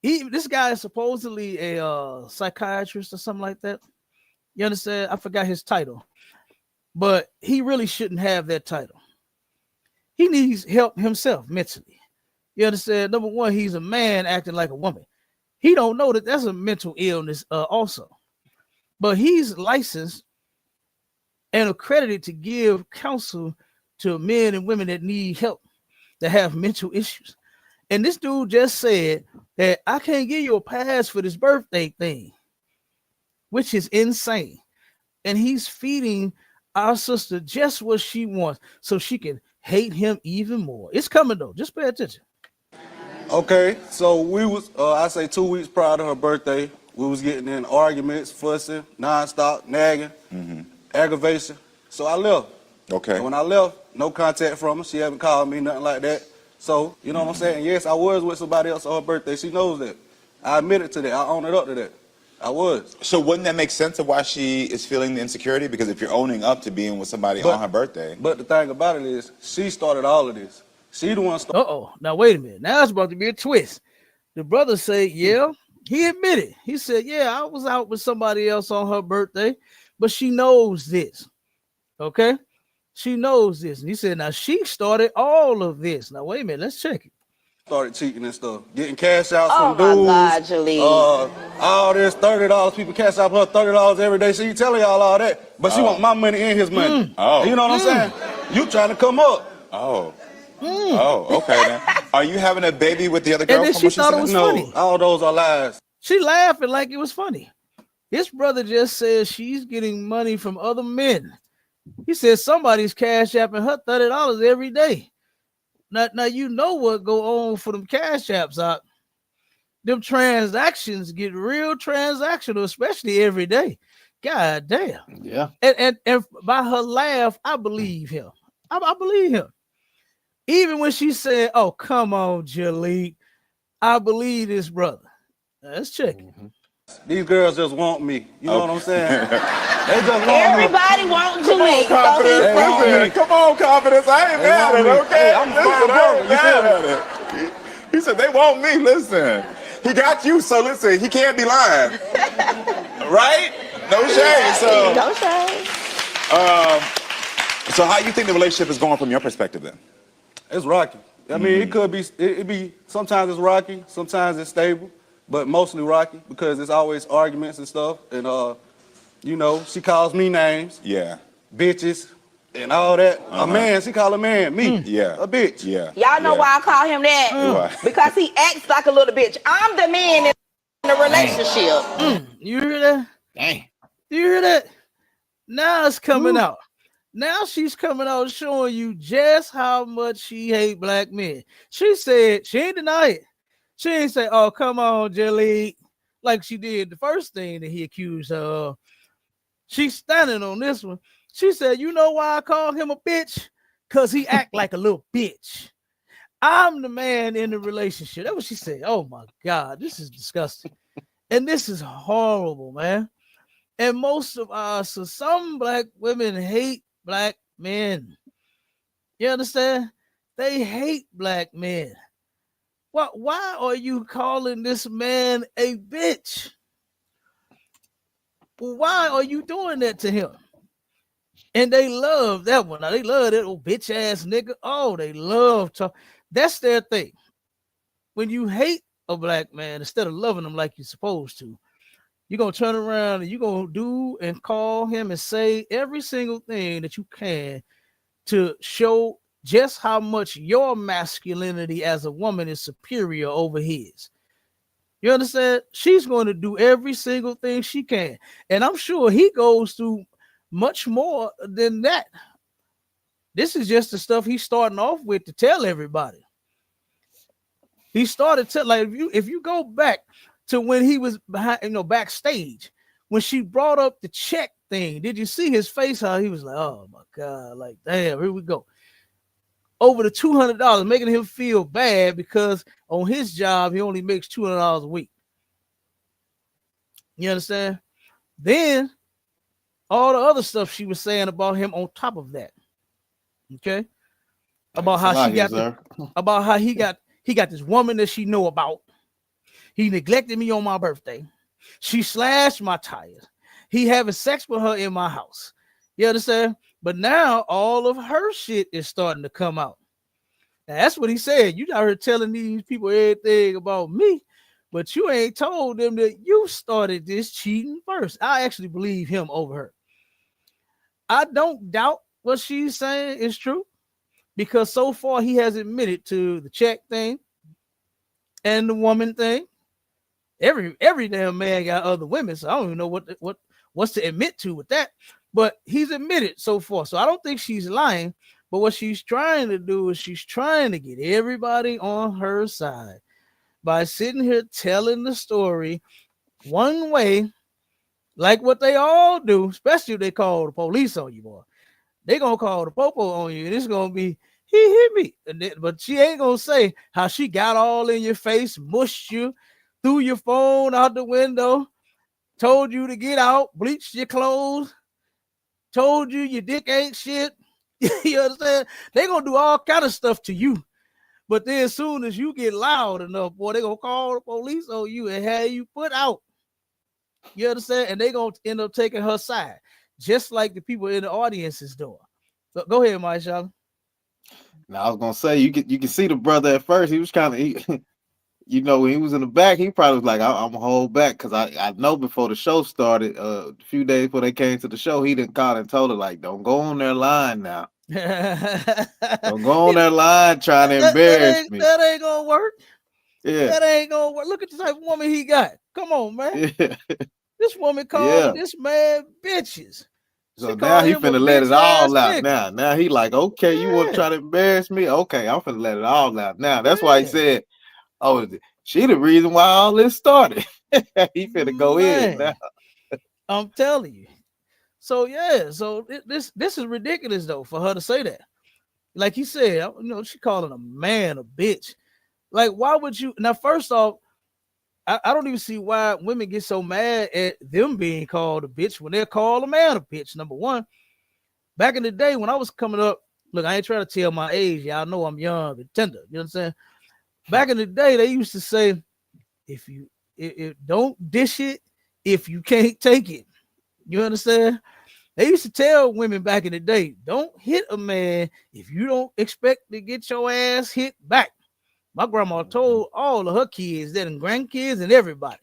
This guy is supposedly a psychiatrist or something like that. You understand? I forgot his title, but he really shouldn't have that title. He needs help himself mentally. You understand? Number one, he's a man acting like a woman. He don't know that that's a mental illness also. But he's licensed and accredited to give counsel to men and women that need help, that have mental issues. And this dude just said that I can't give you a pass for this birthday thing, which is insane. And he's feeding our sister just what she wants so she can hate him even more. It's coming though. Just pay attention. Okay, so we was, I say 2 weeks prior to her birthday, we was getting in arguments, fussing, nonstop, nagging, aggravation. So I left. Okay. And when I left, no contact from her. She haven't called me, nothing like that. So, you know what I'm saying? Yes, I was with somebody else on her birthday. She knows that. I admitted to that. I own it up to that. I was. So wouldn't that make sense of why she is feeling the insecurity? Because if you're owning up to being with somebody on her birthday. But the thing about it is, she started all of this. She the one started. Uh-oh. Now, wait a minute. Now it's about to be a twist. The brother said, yeah, he admitted. He said, yeah, I was out with somebody else on her birthday, but she knows this. Okay? She knows this. And he said, now she started all of this. Now, wait a minute. Let's check it. Started cheating and stuff, getting cash outs Oh from dudes. my God, Jaleel. All this $30, people cash out her $30 every day. She telling y'all all that, but she want my money and his money. Oh. You know what I'm saying? You trying to come up? Oh. Oh, okay then. Are you having a baby with the other girl? And then from she what thought it said? was No, funny. all those are lies. She laughing like it was funny. This brother just says she's getting money from other men. He says somebody's cash apping her $30 every day. Now you know what go on for them cash apps out. Them transactions get real transactional, especially every day. God damn. Yeah. And by her laugh, I believe him. I believe him. Even when she said, "Oh, come on, Jaleel," I believe this brother. Now, let's check it. These girls just want me. You know what I'm saying? They just want me. Everybody wants Jaleel. Confidence. They want Listen, me. come on, confidence. I ain't They mad want at it, me. okay? Hey, I'm Listen, fine, I brother. ain't You feel mad at it. He said they want me. Listen, he got you, so listen, he can't be lying. Right? No shade. So, No shade. so how you think the relationship is going from your perspective then? It's rocky. I mean, it could be, it be, sometimes it's rocky, sometimes it's stable, but mostly rocky because it's always arguments and stuff. And, you know, she calls me names, Yeah. bitches, and all that. A man, she call a man, me, Yeah. a bitch. Yeah. Y'all know Yeah. why I call him that? Why? Because he acts like a little bitch. I'm the man in the relationship. You hear that? Dang. You hear that? Now it's coming out. Now she's coming out showing you just how much she hate black men. She said, she ain't deny it. She ain't say, "Oh, come on, Jaleel," like she did the first thing that he accused her of. She's standing on this one. She said, "You know why I call him a bitch? Because he act like a little bitch. I'm the man in the relationship." That's what she said. Oh my God, this is disgusting. And this is horrible, man. And most of us, so some black women hate black men. You understand? They hate black men. Why are you calling this man a bitch? Why are you doing that to him? And they love that one. Now, they love that old bitch ass nigga. Oh, they love talk. That's their thing. When you hate a black man, instead of loving him like you're supposed to, you're going to turn around and you're going to do and call him and say every single thing that you can to show just how much your masculinity as a woman is superior over his. You understand? She's going to do every single thing she can. And I'm sure he goes through much more than that. This is just the stuff he's starting off with to tell everybody. He started to, like, if you go back to when he was behind, backstage, when she brought up the check thing, did you see his face? How he was like, oh my God, like, damn, here we go. Over the $200, making him feel bad because on his job, he only makes $200 a week. You understand? Then all the other stuff she was saying about him on top of that. Okay. About how she got about how he got this woman that she know about. He neglected me on my birthday. She slashed my tires. He having sex with her in my house. You understand? But now all of her shit is starting to come out. Now, that's what he said. You out here telling these people everything about me, but you ain't told them that you started this cheating first. I actually believe him over her. I don't doubt what she's saying is true, because so far he has admitted to the check thing and the woman thing. Every damn man got other women, so I don't even know what's to admit to with that. But he's admitted so far, so I don't think she's lying. But what she's trying to do is she's trying to get everybody on her side by sitting here telling the story one way, like what they all do, especially if they call the police on you, boy. They gonna call the popo on you, and it's gonna be, he hit me. But she ain't gonna say how she got all in your face, mushed you, threw your phone out the window, told you to get out, bleached your clothes, told you your dick ain't shit. You understand? They gonna do all kind of stuff to you. But then as soon as you get loud enough, boy, they gonna call the police on you and have you put out. You understand? And they gonna end up taking her side, just like the people in the audience is doing. So go ahead, Maisha. Now I was gonna say you can see the brother at first. He was kind of, when he was in the back, he probably was like, I'm gonna hold back, because I know before the show started, a few days before they came to the show, he didn't call and told her, like, don't go on their line now. Don't go on that line trying to embarrass me. That ain't gonna work. Yeah. That ain't gonna work. Look at the type of woman he got. Come on, man. Yeah. This woman called this man bitches. So now he finna let it all out. Now he like, okay, you want to try to embarrass me? Okay, I'm finna let it all out. Now that's why he said, oh, she the reason why all this started. He finna go in now. I'm telling you. So yeah, so this is ridiculous though for her to say that. Like he said, she calling a man a bitch. Like, why would you? Now, first off, I don't even see why women get so mad at them being called a bitch when they're called a man a bitch. Number one, back in the day when I was coming up, look, I ain't trying to tell my age. Y'all know I'm young and tender. You know what I'm saying? Back in the day, they used to say, if don't dish it if you can't take it. You understand? They used to tell women back in the day, don't hit a man if you don't expect to get your ass hit back. My grandma told all of her kids that, and grandkids and everybody.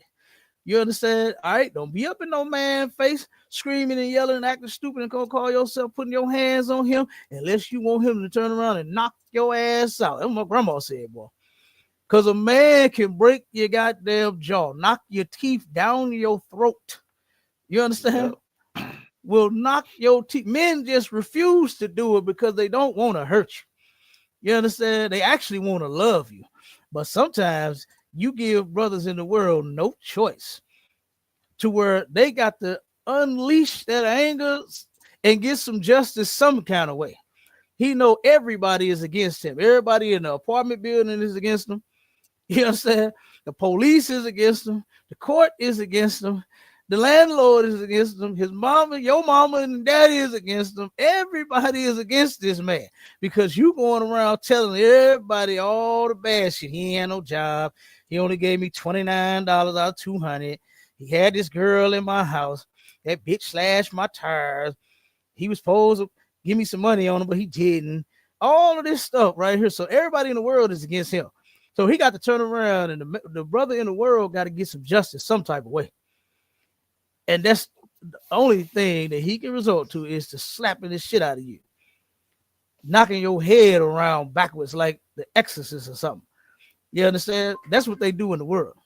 You understand? All right, don't be up in no man face, screaming and yelling and acting stupid and gonna call yourself putting your hands on him unless you want him to turn around and knock your ass out. That's what my grandma said, boy. Because a man can break your goddamn jaw, knock your teeth down your throat. You understand? Yep. Will knock your teeth. Men just refuse to do it because they don't want to hurt you. You understand? They actually want to love you. But sometimes you give brothers in the world no choice to where they got to unleash that anger and get some justice some kind of way. He know everybody is against him. Everybody in the apartment building is against him. You understand? The police is against him. The court is against him. The landlord is against him. His mama, your mama and daddy is against him. Everybody is against this man because you going around telling everybody all the bad shit. He ain't had no job. He only gave me $29 out of $200. He had this girl in my house. That bitch slashed my tires. He was supposed to give me some money on him, but he didn't. All of this stuff right here. So everybody in the world is against him. So he got to turn around, and the brother in the world got to get some justice some type of way. And that's the only thing that he can resort to is to slapping the shit out of you, knocking your head around backwards like the Exorcist or something. You understand? That's what they do in the world.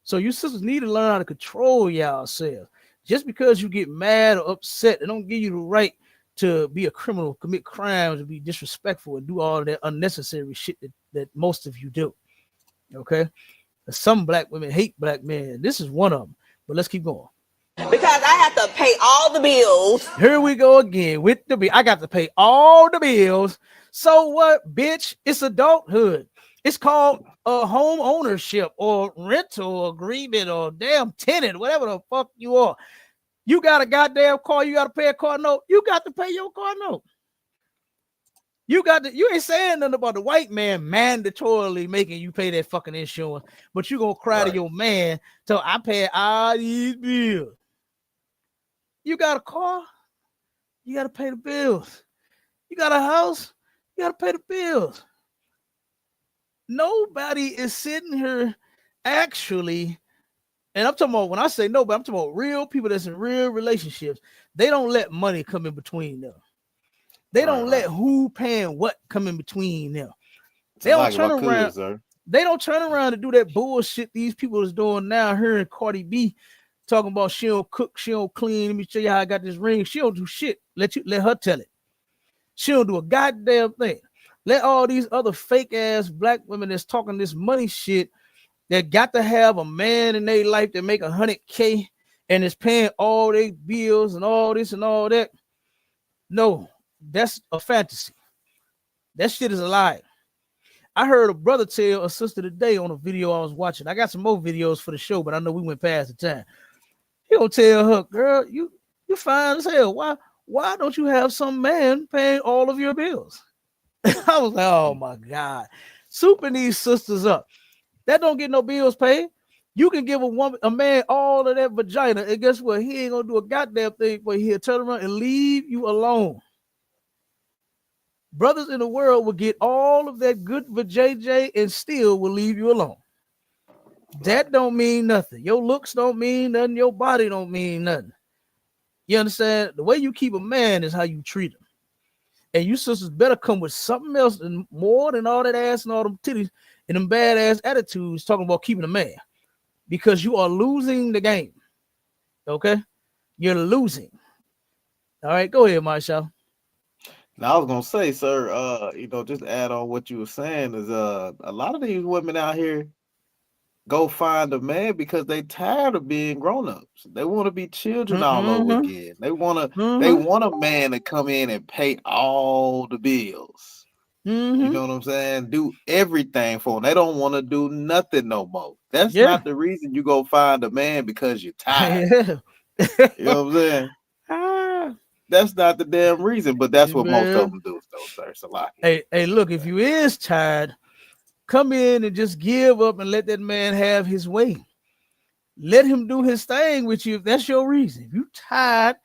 So you sisters need to learn how to control yourselves. Just because you get mad or upset, it don't give you the right to be a criminal, commit crimes, and be disrespectful, and do all of that unnecessary shit that most of you do. Okay? Some black women hate black men. This is one of them. But let's keep going. Because I have to pay all the bills. Here we go again with the bill. I got to pay all the bills. So what, bitch? It's adulthood. It's called a home ownership or rental agreement or damn tenant, whatever the fuck you are. You got a goddamn car, you got to pay a car note. You got to pay your car note. You ain't saying nothing about the white man mandatorily making you pay that fucking insurance, but you gonna cry to your man till I pay all these bills. You got a car, you got to pay the bills. You got a house, you got to pay the bills. Nobody is sitting here actually, and I'm talking about, when I say nobody, I'm talking about real people that's in real relationships. They don't let money come in between them. They don't let who paying what come in between them. They don't turn around. They don't turn around and do that bullshit these people is doing now. Hearing Cardi B talking about she don't cook, she don't clean. Let me show you how I got this ring. She don't do shit. Let her tell it. She don't do a goddamn thing. Let all these other fake ass black women that's talking this money shit that got to have a man in their life that make $100K and is paying all their bills and all this and all that. No, that's a fantasy. That shit is a lie. I heard a brother tell a sister today on a video I was watching. I got some more videos for the show, but I know we went past the time. He gonna tell her, girl, you fine as hell. Why don't you have some man paying all of your bills? I was like, oh my God. Souping these sisters up. That don't get no bills paid. You can give a man all of that vagina, and guess what? He ain't gonna do a goddamn thing, but he'll turn around and leave you alone. Brothers in the world will get all of that good vajayjay and still will leave you alone. That don't mean nothing. Your looks don't mean nothing. Your body don't mean nothing. You understand? The way you keep a man is how you treat him. And you sisters better come with something else and more than all that ass and all them titties and them badass attitudes talking about keeping a man, because you are losing the game. Okay? You're losing. All right, go ahead, Marshall. Now I was gonna say, sir, just add on what you were saying is a lot of these women out here go find a man because they tired of being grown-ups. They want to be children all over again. They want a man to come in and pay all the bills. You know what I'm saying? Do everything for them. They don't want to do nothing no more. That's not the reason you go find a man, because you're tired. You know what I'm saying? That's not the damn reason, but that's what most of them do, though, sir. It's a lot. Hey, look, if you is tired, come in and just give up and let that man have his way. Let him do his thing with you if that's your reason. If you tired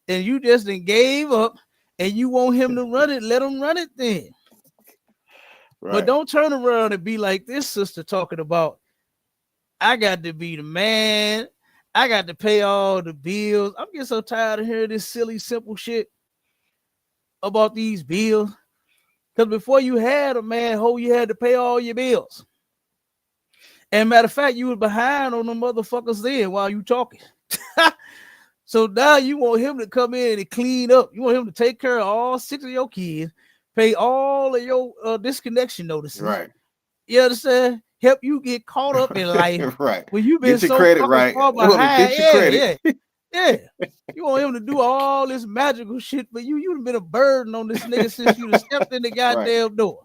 and you just done gave up and you want him to run it, let him run it then. Right. But don't turn around and be like this sister talking about, I got to be the man. I got to pay all the bills. I'm getting so tired of hearing this silly, simple shit about these bills. Because before you had a man, you had to pay all your bills. And matter of fact, you were behind on the motherfuckers then while you talking. So now you want him to come in and clean up. You want him to take care of all 6 of your kids, pay all of your disconnection notices. Right. You understand? Help you get caught up in life. Right. When you've been get your so credit right. far behind. Get your credit. Yeah. You want him to do all this magical shit, but you've been a burden on this nigga since you stepped in the goddamn door.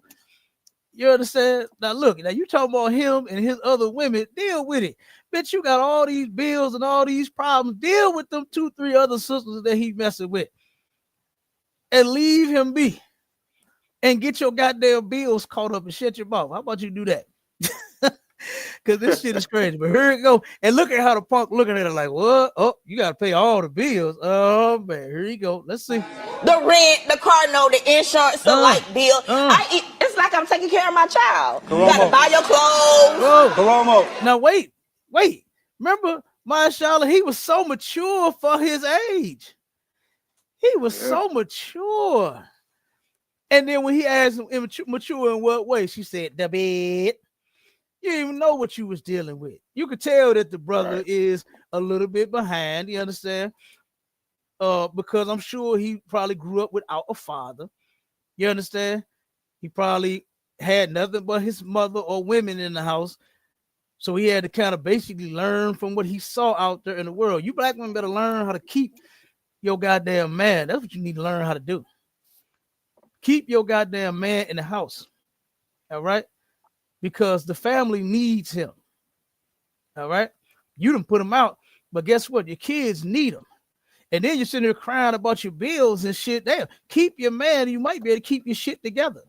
You understand? Now look, you talking about him and his other women, deal with it. Bitch, you got all these bills and all these problems. Deal with them 2-3 other sisters that he messing with. And leave him be. And get your goddamn bills caught up and shut your mouth. How about you do that? Because this shit is crazy. But here it go. And look at how the punk looking at it like, what? Oh, you got to pay all the bills. Oh, man. Here you go. Let's see. The rent, the car note, the insurance, the light bill. It's like I'm taking care of my child. You got to buy your clothes. Colomo. Now, wait. Remember, Mashallah, he was so mature for his age. He was so mature. And then when he asked him, mature in what way? She said, the bed. You didn't even know what you was dealing with. You could tell that the brother is a little bit behind. You understand? Because I'm sure he probably grew up without a father. You understand? He probably had nothing but his mother or women in the house. So he had to kind of basically learn from what he saw out there in the world. You black women better learn how to keep your goddamn man. That's what you need to learn how to do. Keep your goddamn man in the house. All right? Because the family needs him. All right? You done put him out, but guess what? Your kids need him. And then you're sitting there crying about your bills and shit. Damn, keep your man. You might be able to keep your shit together.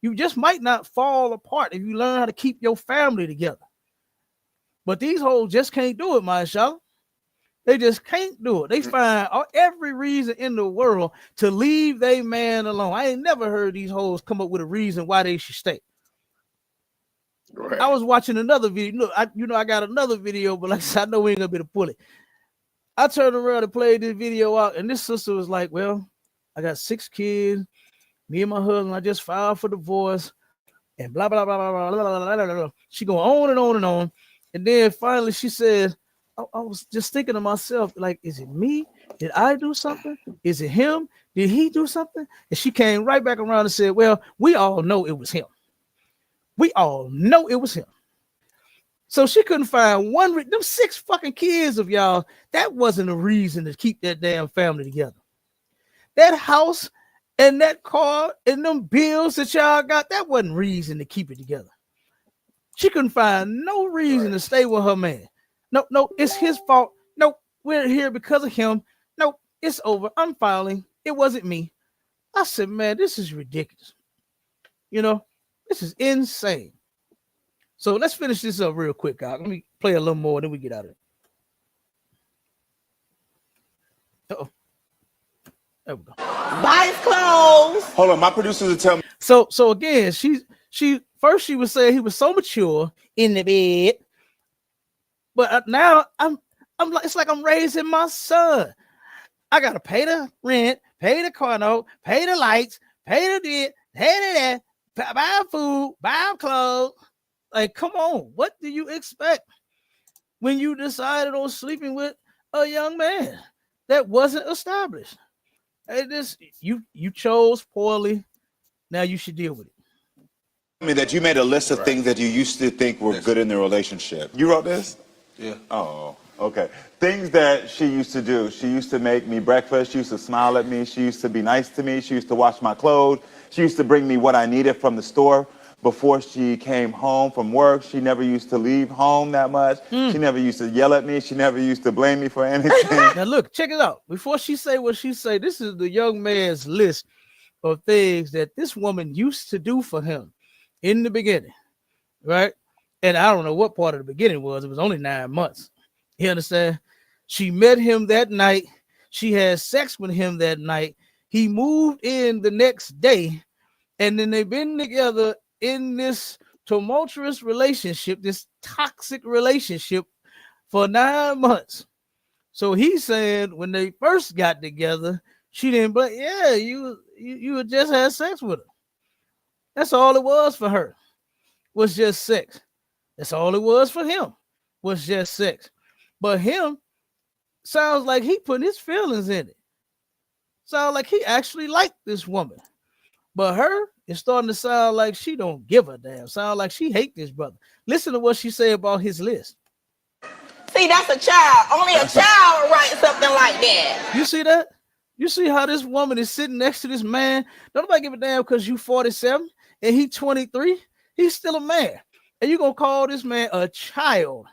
You just might not fall apart if you learn how to keep your family together. But these hoes just can't do it, mashallah. They just can't do it. They find every reason in the world to leave their man alone. I ain't never heard these hoes come up with a reason why they should stay. Right. I was watching another video. I got another video, but like I said, I know we ain't gonna be able to pull it. I turned around and played this video out, and this sister was like, well, I got 6 kids. Me and my husband, I just filed for divorce, and blah, blah, blah, blah, blah, blah, blah, blah, blah. She going on and on and on. And then finally she said, I was just thinking to myself, like, is it me? Did I do something? Is it him? Did he do something? And she came right back around and said, well, we all know it was him. We all know it was him. So she couldn't find one. Them 6 fucking kids of y'all, that wasn't a reason to keep that damn family together. That house and that car and them bills that y'all got, that wasn't reason to keep it together. She couldn't find no reason to stay with her man. No, it's his fault. No, we're here because of him. No, it's over. I'm filing. It wasn't me. I said, man, this is ridiculous. You know, this is insane. So let's finish this up real quick, guys. Let me play a little more, then we get out of it. Uh-oh. There we go. Buy his clothes. Hold on, my producers will tell me. So again, she first she was saying he was so mature in the bed, but now I'm like, it's like I'm raising my son. I gotta pay the rent, pay the car note, pay the lights, pay the that, buy food, buy clothes. Like, come on, what do you expect when you decided on sleeping with a young man that wasn't established? Hey, this you chose poorly. Now you should deal with it. I mean, that you made a list of things that you used to think were good in the relationship. You wrote this? Yeah. Oh, okay. Things that she used to do. She used to make me breakfast. She used to smile at me. She used to be nice to me. She used to wash my clothes. She used to bring me what I needed from the store before she came home from work. She never used to leave home that much. She never used to yell at me. She never used to blame me for anything. Now look, check it out. Before she say what she say, this is the young man's list of things that this woman used to do for him in the beginning, right? And I don't know what part of the beginning was. It was only 9 months. You understand? She met him that night. She had sex with him that night. He moved in the next day, and then they've been together in this tumultuous relationship, this toxic relationship for 9 months. So he's saying when they first got together, she didn't, but yeah, you had just had sex with her. That's all it was for her, was just sex. That's all it was for him, was just sex. But him sounds like he put his feelings in it. Sounds like he actually liked this woman. But her is starting to sound like she don't give a damn. Sound like she hate this brother. Listen to what she said about his list. See, that's a child. Only a child would write something like that. You see that? You see how this woman is sitting next to this man? Don't nobody give a damn because you 47 and he 23. He's still a man. And you're going to call this man a child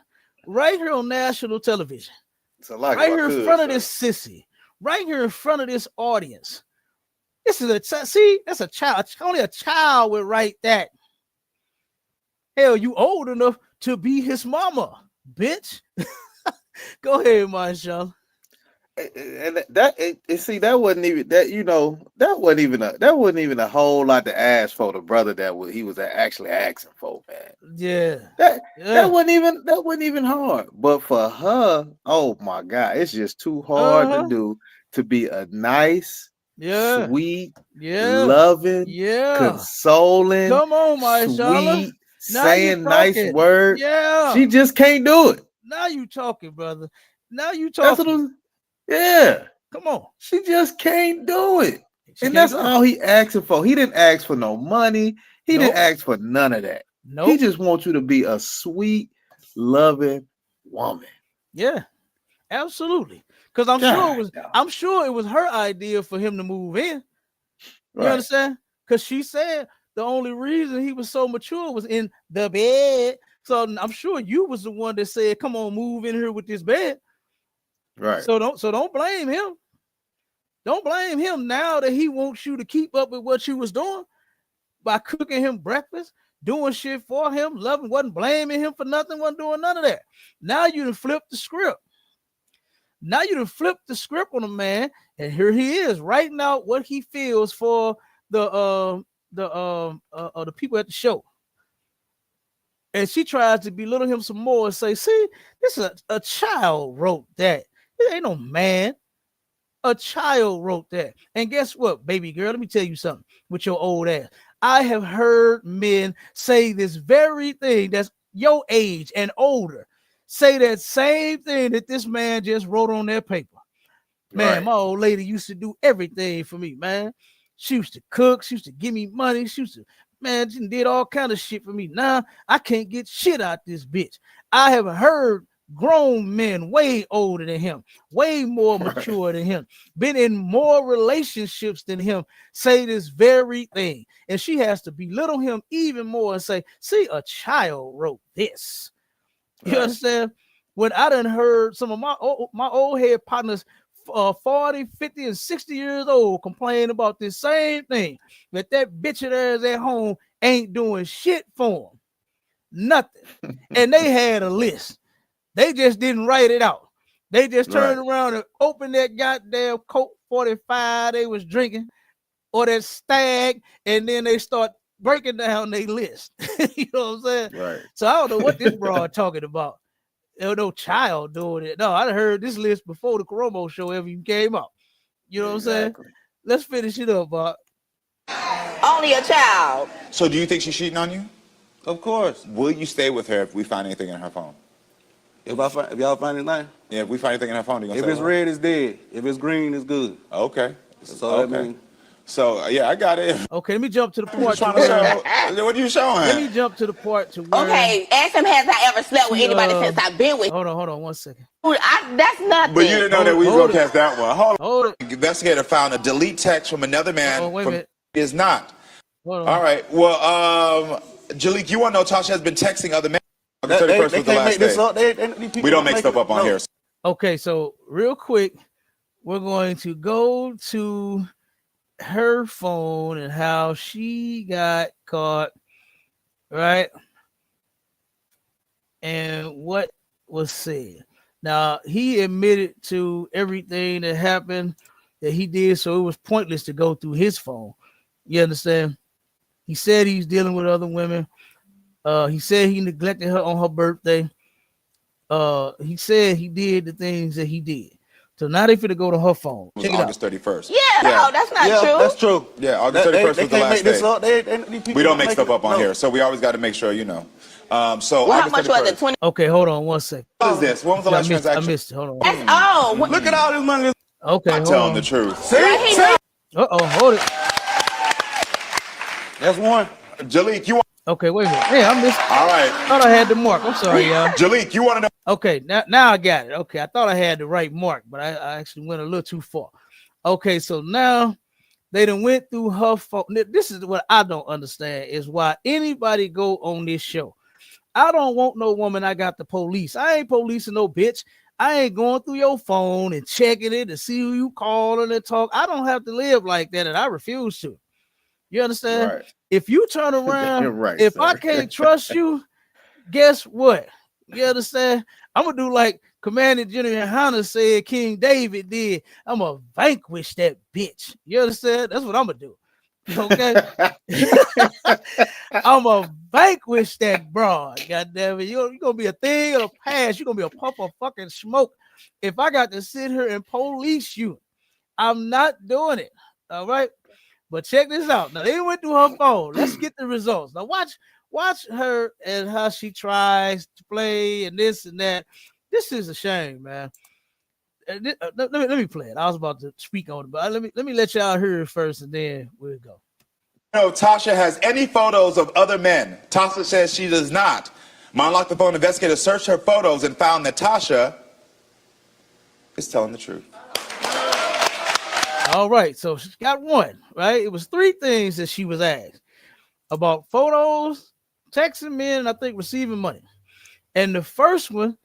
right here on national television, It's a lot right here in front of sir. this sissy, right here in front of this audience. This is see, that's a child. Only a child would write that. Hell, you old enough to be his mama, bitch. Go ahead, Marshall. And see, that wasn't even that, that wasn't even a whole lot to ask for the brother he was actually asking for, man. Yeah. That wasn't even hard. But for her, oh my God, it's just too hard to do, to be a nice, sweet, loving, consoling, come on, Marshall. sweet, saying nice words. Yeah. She just can't do it. Now you talking, brother. Now you talking. Yeah. Come on. She just can't do it. And that's all he asking for. He didn't ask for no money. He didn't ask for none of that. He just wants you to be a sweet, loving woman. Yeah, absolutely. Because I'm sure it was her idea for him to move in. You understand? Because she said the only reason he was so mature was in the bed. So I'm sure you was the one that said, "Come on, move in here with this bed." Right. So don't blame him. Don't blame him now that he wants you to keep up with what you was doing by cooking him breakfast, doing shit for him, loving, wasn't blaming him for nothing, wasn't doing none of that. Now you done flipped the script. Now you done flipped the script on a man, and here he is writing out what he feels for the people at the show. And she tries to belittle him some more and say, "See, this is a child wrote that. It ain't no man. A child wrote that." And guess what, baby girl? Let me tell you something with your old ass. I have heard men say this very thing that's your age and older. Say that same thing that this man just wrote on their paper. Man, my old lady used to do everything for me, man. She used to cook. She used to give me money. She used to, man, she did all kind of shit for me. Now I can't get shit out this bitch. I have heard grown men way older than him, way more mature than him, been in more relationships than him, say this very thing. And she has to belittle him even more and say, "See, a child wrote this." You understand? When I done heard some of my old head partners, 40, 50, and 60 years old, complain about this same thing, that bitch of theirs at home ain't doing shit for them. Nothing. And they had a list. They just didn't write it out. They just turned around and opened that goddamn Coke 45 they was drinking, or that Stag, and then they start breaking down their list. You know what I'm saying? Right. So I don't know what this broad talking about. There no child doing it. No, I heard this list before the Coromo show ever even came out. You know what I'm saying? Let's finish it up, Bob. Only a child. So do you think she's cheating on you? Of course. Will you stay with her if we find anything in her phone? If y'all find anything? Yeah, if we find anything in her phone, you gonna if say it's red, it's dead. If it's green, it's good. Okay. That's all that means. So yeah, I got it. Okay, let me jump to the part. What are you showing? Let me jump to the part to where. Okay, ask him, has I ever slept with anybody since I've been with? Hold on 1 second. That's nothing. But you didn't know that we was gonna catch that one. Hold it. Investigator found a delete text from another man. Wait a minute. Is not. Hold on. All right. Well, Jalik, you want to know Tasha has been texting other men. They can't make this up. We don't make stuff up on here. Okay, so real quick, we're going to go to her phone and how she got caught, right? And what was said. Now, he admitted to everything that happened that he did, so it was pointless to go through his phone. You understand? He said he's dealing with other women. He said he neglected her on her birthday. He said he did the things that he did. So now they finna go to her phone. It was August 31st. Yeah, no, that's not true. That's true. Yeah, August 31st was the last day. Up. We don't make stuff up on here, so we always got to make sure you know. So Well, how August much 31st. was it? 20. Okay, hold on 1 second. What is this? When was the last I transaction? missed it. Hold on. That's all. Look at all this money. Okay, I'm hold telling on. the truth. See? Hold it. That's one. Jalik, you want? Okay, wait a minute. Hey, I missed. All right. Thought I had the mark. I'm sorry, y'all. Jalik, you want to know? Okay, now I got it. Okay, I thought I had the right mark, but I actually went a little too far. Okay, so now they done went through her phone. This is what I don't understand is why anybody go on this show. I don't want no woman I got the police. I ain't policing no bitch. I ain't going through your phone and checking it to see who you calling and talk. I don't have to live like that, and I refuse to. You understand? Right. If you turn around, Right, if I sir. can't trust you, guess what? You understand? I'm gonna do like Commander General YAHANNA said King David did. I'm gonna vanquish that bitch. You understand? That's what I'm gonna do. Okay. I'm gonna vanquish that broad. God damn it. You're gonna be a thing of the past. You're gonna be a puff of fucking smoke. If I got to sit here and police you, I'm not doing it. All right. But check this out. Now they went through her phone. Let's get the results. Now watch her and how she tries to play and this and that. This is a shame, man. Let me play it. I was about to speak on it, but let me let y'all hear it first, and then we'll go. No, Tasha has any photos of other men. Tasha says she does not. My Unlock the Phone investigator searched her photos and found that Tasha is telling the truth. All right, so she got one, right? It was 3 things that she was asked about: photos, texting men, and I think receiving money. And the first one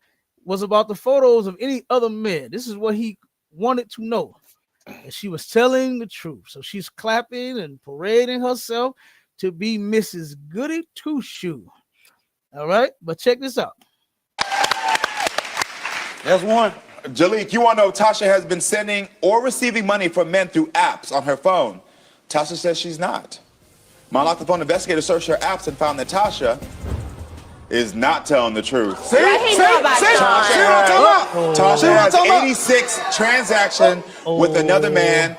was about the photos of any other men. This is what he wanted to know. And she was telling the truth. So she's clapping and parading herself to be Mrs. Goody Two-Shoe. All right, but check this out. That's one. Jalik, you want to know Tasha has been sending or receiving money from men through apps on her phone. Tasha says she's not. My Unlock the Phone investigator searched her apps and found that Tasha is not telling the truth. See? he know about that. Tasha has 86 transactions with another man,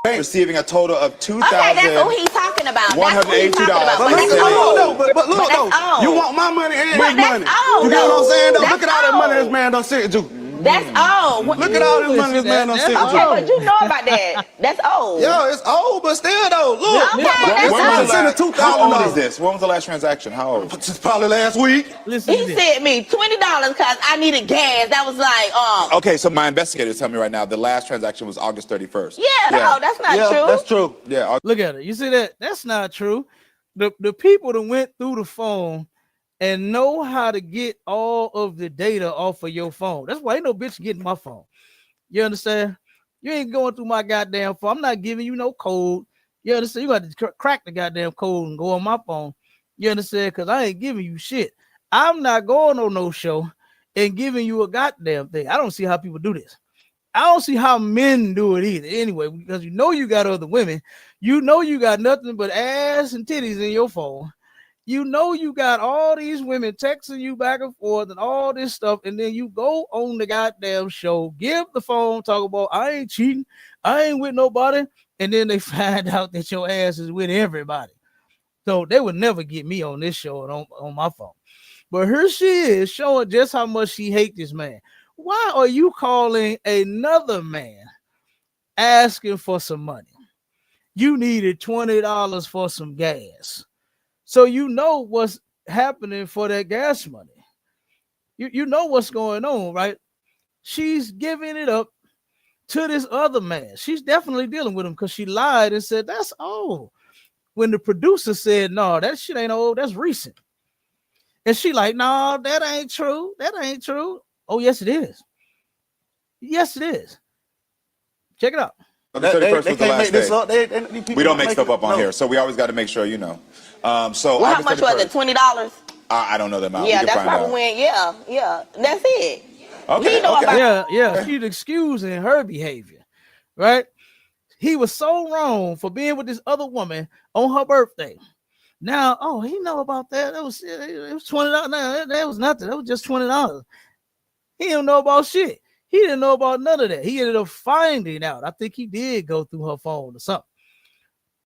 receiving a total of $2,000. Okay, that's who he's talking about. That's who he's talking about. But But that's old. look, But that's though. old. You want my money and his But that's money. old, You get what I'm though. saying, though? That's Look at all that money this old. man done sent you. That's old. Look at all this money this man done sent you. Okay, but you know about that. That's old. Yo, it's old, but still though. Look. Okay, that's When was the old. last, how old is this? When was the last transaction? How old? It's probably last week. Listen to He this. sent me $20 because I needed gas. That was like, Okay, so my investigators tell me right now the last transaction was August 31st. no, that's not Yeah, true. that's true. Yeah. Look at it. You see that? That's not true. The people that went through the phone and know how to get all of the data off of your phone. That's why ain't no bitch getting my phone. You understand? You ain't going through my goddamn phone. I'm not giving you no code. You understand? You got to crack the goddamn code and go on my phone. You understand? Because I ain't giving you shit. I'm not going on no show and giving you a goddamn thing. I don't see how people do this. I don't see how men do it either. Anyway, because you know you got other women. You know you got nothing but ass and titties in your phone. You know you got all these women texting you back and forth and all this stuff, and then you go on the goddamn show, give the phone, talk about I ain't cheating, I ain't with nobody, and then they find out that your ass is with everybody. So they would never get me on this show and on my phone. But here she is showing just how much she hates this man. Why are you calling another man asking for some money? You needed $20 for some gas. So you know what's happening for that gas money. You know what's going on, right? She's giving it up to this other man. She's definitely dealing with him because she lied and said that's old. When the producer said, no, that shit ain't old, that's recent. And she like, no, that ain't true. That ain't true. Oh, yes, it is. Yes, it is. Check it out. The 31st was the can't last make this day. up. These people We don't make make stuff it- up on no. here, so we always got to make sure you know. So Well, how August much was 31st. it? $20? I don't know the amount. Yeah, we can that's find probably out. when, yeah. That's it. Okay, He know okay. about Yeah, she's excusing her behavior, right? He was so wrong for being with this other woman on her birthday. Now, oh, he know about that. It was $20. No, that was nothing. That was just $20. He don't know about shit. He didn't know about none of that. He ended up finding out. I think he did go through her phone or something.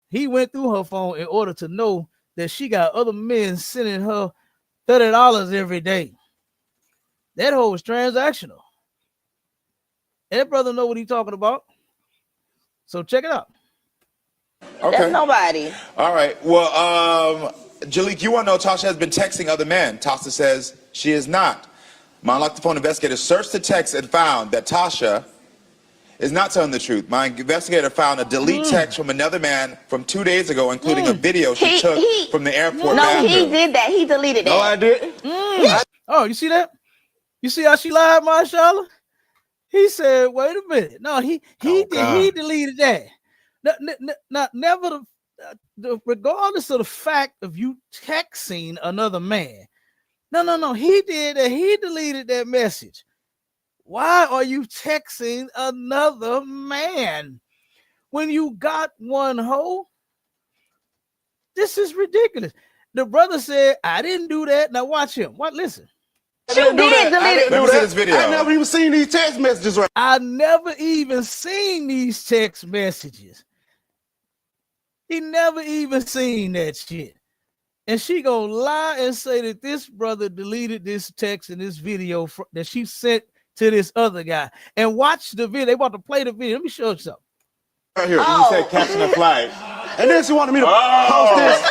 He went through her phone in order to know that she got other men sending her $30 every day. That hoe was transactional. That brother know what he's talking about. So check it out. Okay. That's nobody. All right. Well, Jalik, you want to know Tasha has been texting other men. Tasha says she is not. My Unlock the Phone investigator searched the text and found that Tasha is not telling the truth. My investigator found a delete text from another man from 2 days ago, including a video she took from the airport bathroom. he did that. He deleted that. No, I didn't. Oh, you see that? You see how she lied, Marshala? He said, "Wait a minute. No, he deleted that. Never regardless of the fact of you texting another man. No. He did that. He deleted that message. Why are you texting another man when you got one hoe? This is ridiculous." The brother said, "I didn't do that." Now watch him. Listen. You did delete it. Let me see this video. I never even seen these text messages. Right. I never even seen these text messages. He never even seen that shit. And she gonna lie and say that this brother deleted this text and this video that she sent to this other guy. And watch the video. They about to play the video. Let me show you something. Right here, you said catching a flight. And then she wanted me to post this.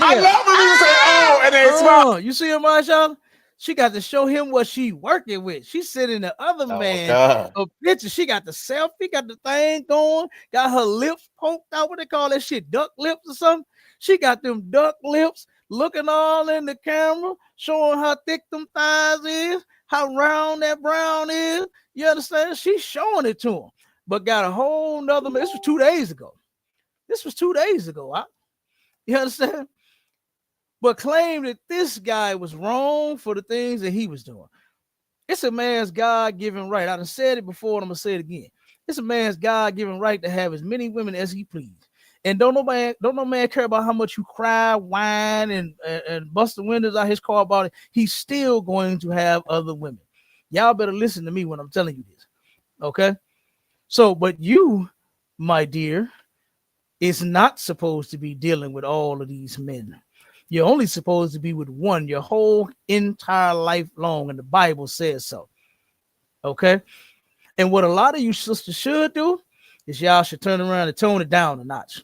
I love when you say, "Oh," and they smile. You see her, Marshawn? She got to show him what she working with. She's sending the other man a picture. She got the selfie, got the thing going, got her lips poked out. What they call that shit? Duck lips or something? She got them duck lips, looking all in the camera, showing how thick them thighs is, how round that brown is. You understand? She's showing it to him, but got a whole nother. This was 2 days ago. You understand? But claim that this guy was wrong for the things that he was doing. It's a man's God-given right. I done said it before, and I'm gonna say it again. It's a man's God-given right to have as many women as he please. And don't no man care about how much you cry, whine, and bust the windows out his car about it. He's still going to have other women. Y'all better listen to me when I'm telling you this. Okay? So, but you, my dear, is not supposed to be dealing with all of these men. You're only supposed to be with one your whole entire life long, and the Bible says so. Okay? And what a lot of you sisters should do is y'all should turn around and tone it down a notch.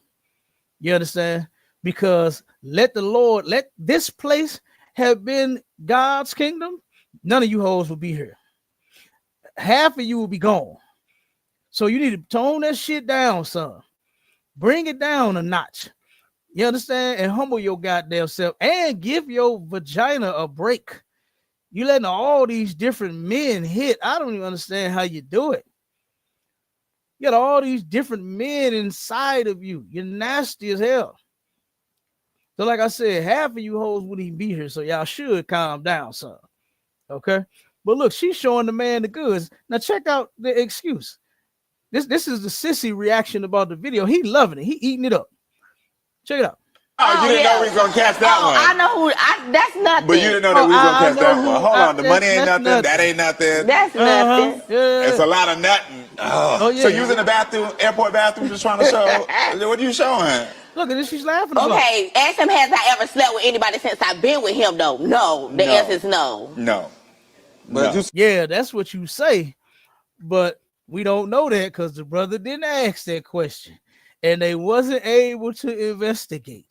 You understand? Because let this place have been God's kingdom, none of you hoes will be here. Half of you will be gone. So you need to tone that shit down, son. Bring it down a notch. You understand? And humble your goddamn self and give your vagina a break. You letting all these different men hit. I don't even understand how you do it. You got all these different men inside of you. You're nasty as hell. So like I said, half of you hoes wouldn't even be here. So y'all should calm down, son. Okay? But look, she's showing the man the goods. Now check out the excuse. This is the sissy reaction about the video. He loving it. He eating it up. Check it out. Oh, you didn't know we was gonna catch that one. I know who. That's nothing. But you didn't know that we was gonna catch that one. Hold on, the money ain't nothing. That ain't nothing. That's nothing. Yeah. It's a lot of nothing. Oh, yeah. So you was in the bathroom, airport bathroom, just trying to show. What are you showing? Look at this. She's laughing about. Okay, ask him, has I ever slept with anybody since I've been with him, though? No. The answer is no. No. But No. Yeah, that's what you say. But we don't know that because the brother didn't ask that question. And they wasn't able to investigate.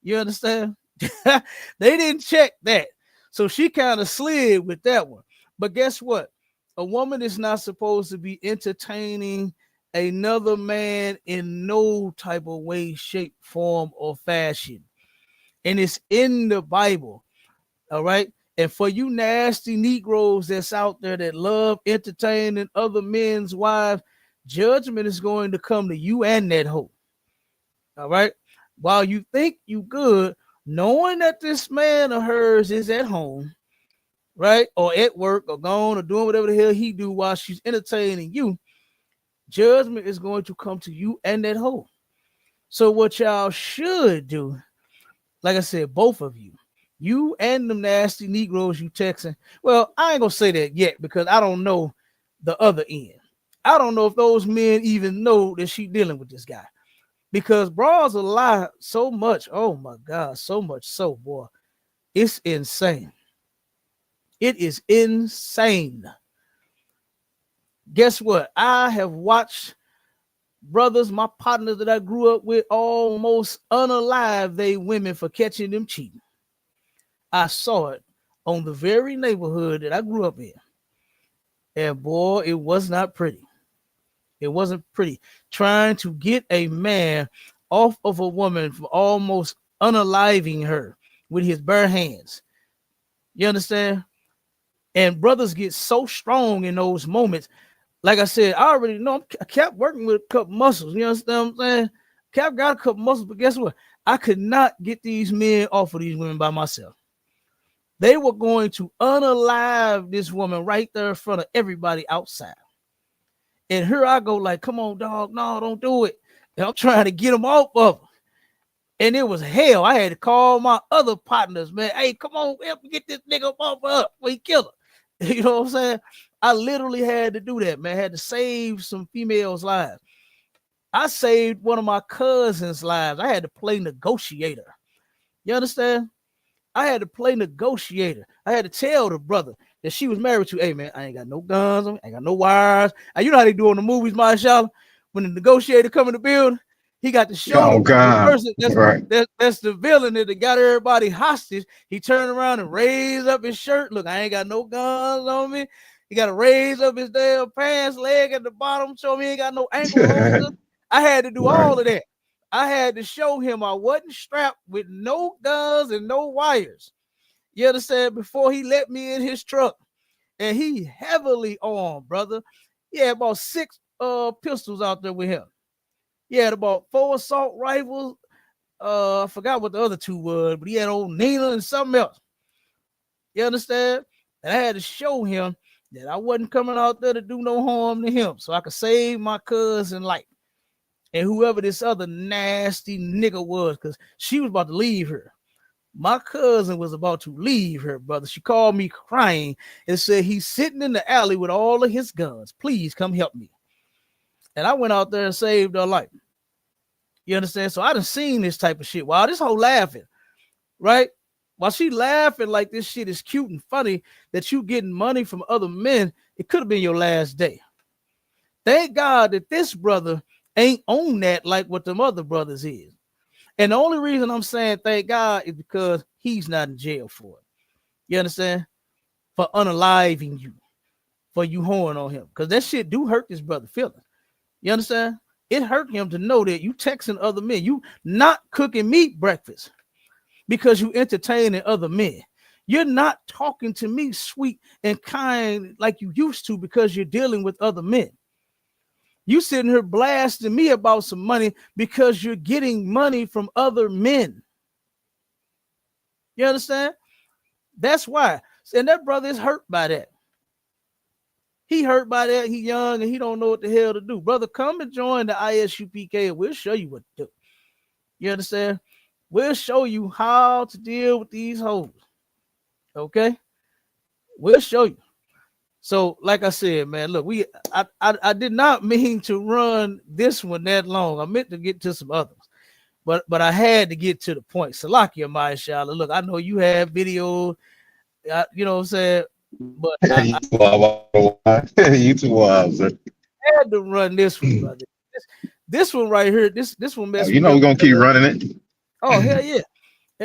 You understand? They didn't check that. So she kind of slid with that one. But guess what? A woman is not supposed to be entertaining another man in no type of way, shape, form, or fashion. And it's in the Bible. All right. And for you nasty Negroes that's out there that love entertaining other men's wives, judgment is going to come to you and that hoe. All right. While you think you good, knowing that this man of hers is at home, right, or at work, or gone, or doing whatever the hell he do while she's entertaining you, judgment is going to come to you and that hoe. So what y'all should do, like I said, both of you, you and them nasty Negroes you texting. Well, I ain't gonna say that yet because I don't know the other end. I don't know if those men even know that she dealing with this guy. Because bras will lie so much. Oh my God, so much so, boy. It's insane. It is insane. Guess what? I have watched brothers, my partners that I grew up with, almost unalive they women for catching them cheating. I saw it on the very neighborhood that I grew up in. And boy, it was not pretty. It wasn't pretty. Trying to get a man off of a woman from almost unaliving her with his bare hands. You understand? And brothers get so strong in those moments. Like I said, I already know I kept working with a couple muscles. You understand what I'm saying? Cap got a couple muscles, but guess what? I could not get these men off of these women by myself. They were going to unalive this woman right there in front of everybody outside. And here I go, like, come on, dog, no, don't do it. And I'm trying to get them off of her. And it was hell. I had to call my other partners, man. Hey, come on, help me get this nigga off of her before he kill her. You know what I'm saying? I literally had to do that, man. I had to save some females' lives. I saved one of my cousins' lives. I had to play negotiator. You understand? I had to play negotiator. I had to tell the brother that she was married to, hey, man, I ain't got no guns on me. I ain't got no wires. And you know how they do in the movies, Marshall? When the negotiator come in the building, he got to show the person that's the villain that got everybody hostage. He turned around and raised up his shirt. Look, I ain't got no guns on me. He got to raise up his damn pants leg at the bottom, show me he ain't got no ankle holster. I had to do all of that. I had to show him I wasn't strapped with no guns and no wires. You understand? Before he let me in his truck. And he heavily armed, brother. He had about 6 pistols out there with him. He had about 4 assault rifles. I forgot what the other 2 was, but he had old Nina and something else. You understand? And I had to show him that I wasn't coming out there to do no harm to him, so I could save my cousin life. And whoever this other nasty nigga was, because she was about to leave her. My cousin was about to leave her, brother. She called me crying and said, he's sitting in the alley with all of his guns. Please come help me. And I went out there and saved her life. You understand? So I done seen this type of shit. While this whole laughing, right? While she laughing like this shit is cute and funny that you getting money from other men, it could have been your last day. Thank God that this brother ain't on that like what them other brothers is. And the only reason I'm saying thank God is because he's not in jail for it. You understand? For unaliving you, for you horn on him. Because that shit do hurt this brother feelings. You understand? It hurt him to know that you texting other men. You not cooking me breakfast because you entertaining other men. You're not talking to me sweet and kind like you used to because you're dealing with other men. You sitting here blasting me about some money because you're getting money from other men. You understand? That's why. And that brother is hurt by that. He hurt by that. He young and he don't know what the hell to do. Brother, come and join the ISUPK and we'll show you what to do. You understand? We'll show you how to deal with these hoes. Okay? We'll show you. So, like I said, man, look, I did not mean to run this one that long. I meant to get to some others, but I had to get to the point. Salakia, my inshallah. Look, I know you have videos, you know what I'm saying, but you too wild, sir. I had to run this one, brother. This one right here, this one messed You me know up. we're gonna keep running it. Oh hell yeah!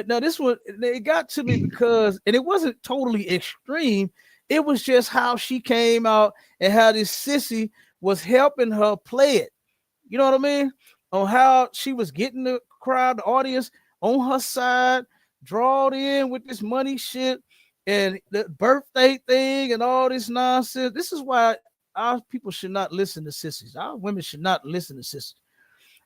Now this one, it got to me because, and it wasn't totally extreme. It was just how she came out and how this sissy was helping her play it. You know what I mean? On how she was getting the crowd, the audience on her side, drawed in with this money shit and the birthday thing and all this nonsense. This is why our people should not listen to sissies. Our women should not listen to sissies.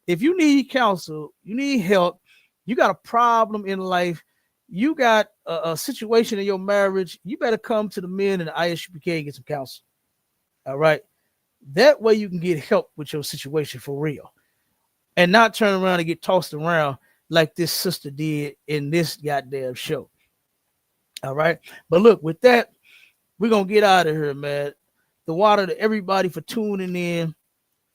If you need counsel, you need help, you got a problem in life, you got a situation in your marriage, you better come to the men in the ISUPK and get some counsel. All right. That way you can get help with your situation for real and not turn around and get tossed around like this sister did in this goddamn show. All right. But look, with that, we're going to get out of here, man. The water to everybody for tuning in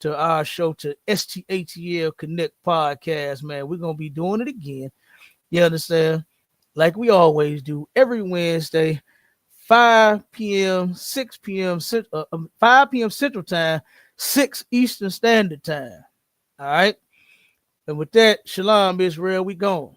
to our show, to STATL Connect podcast, man. We're going to be doing it again. You understand? Like we always do every Wednesday, 5 p.m., 6 p.m., 5 p.m. Central Time, 6 Eastern Standard Time. All right? And with that, shalom, Israel, we gone.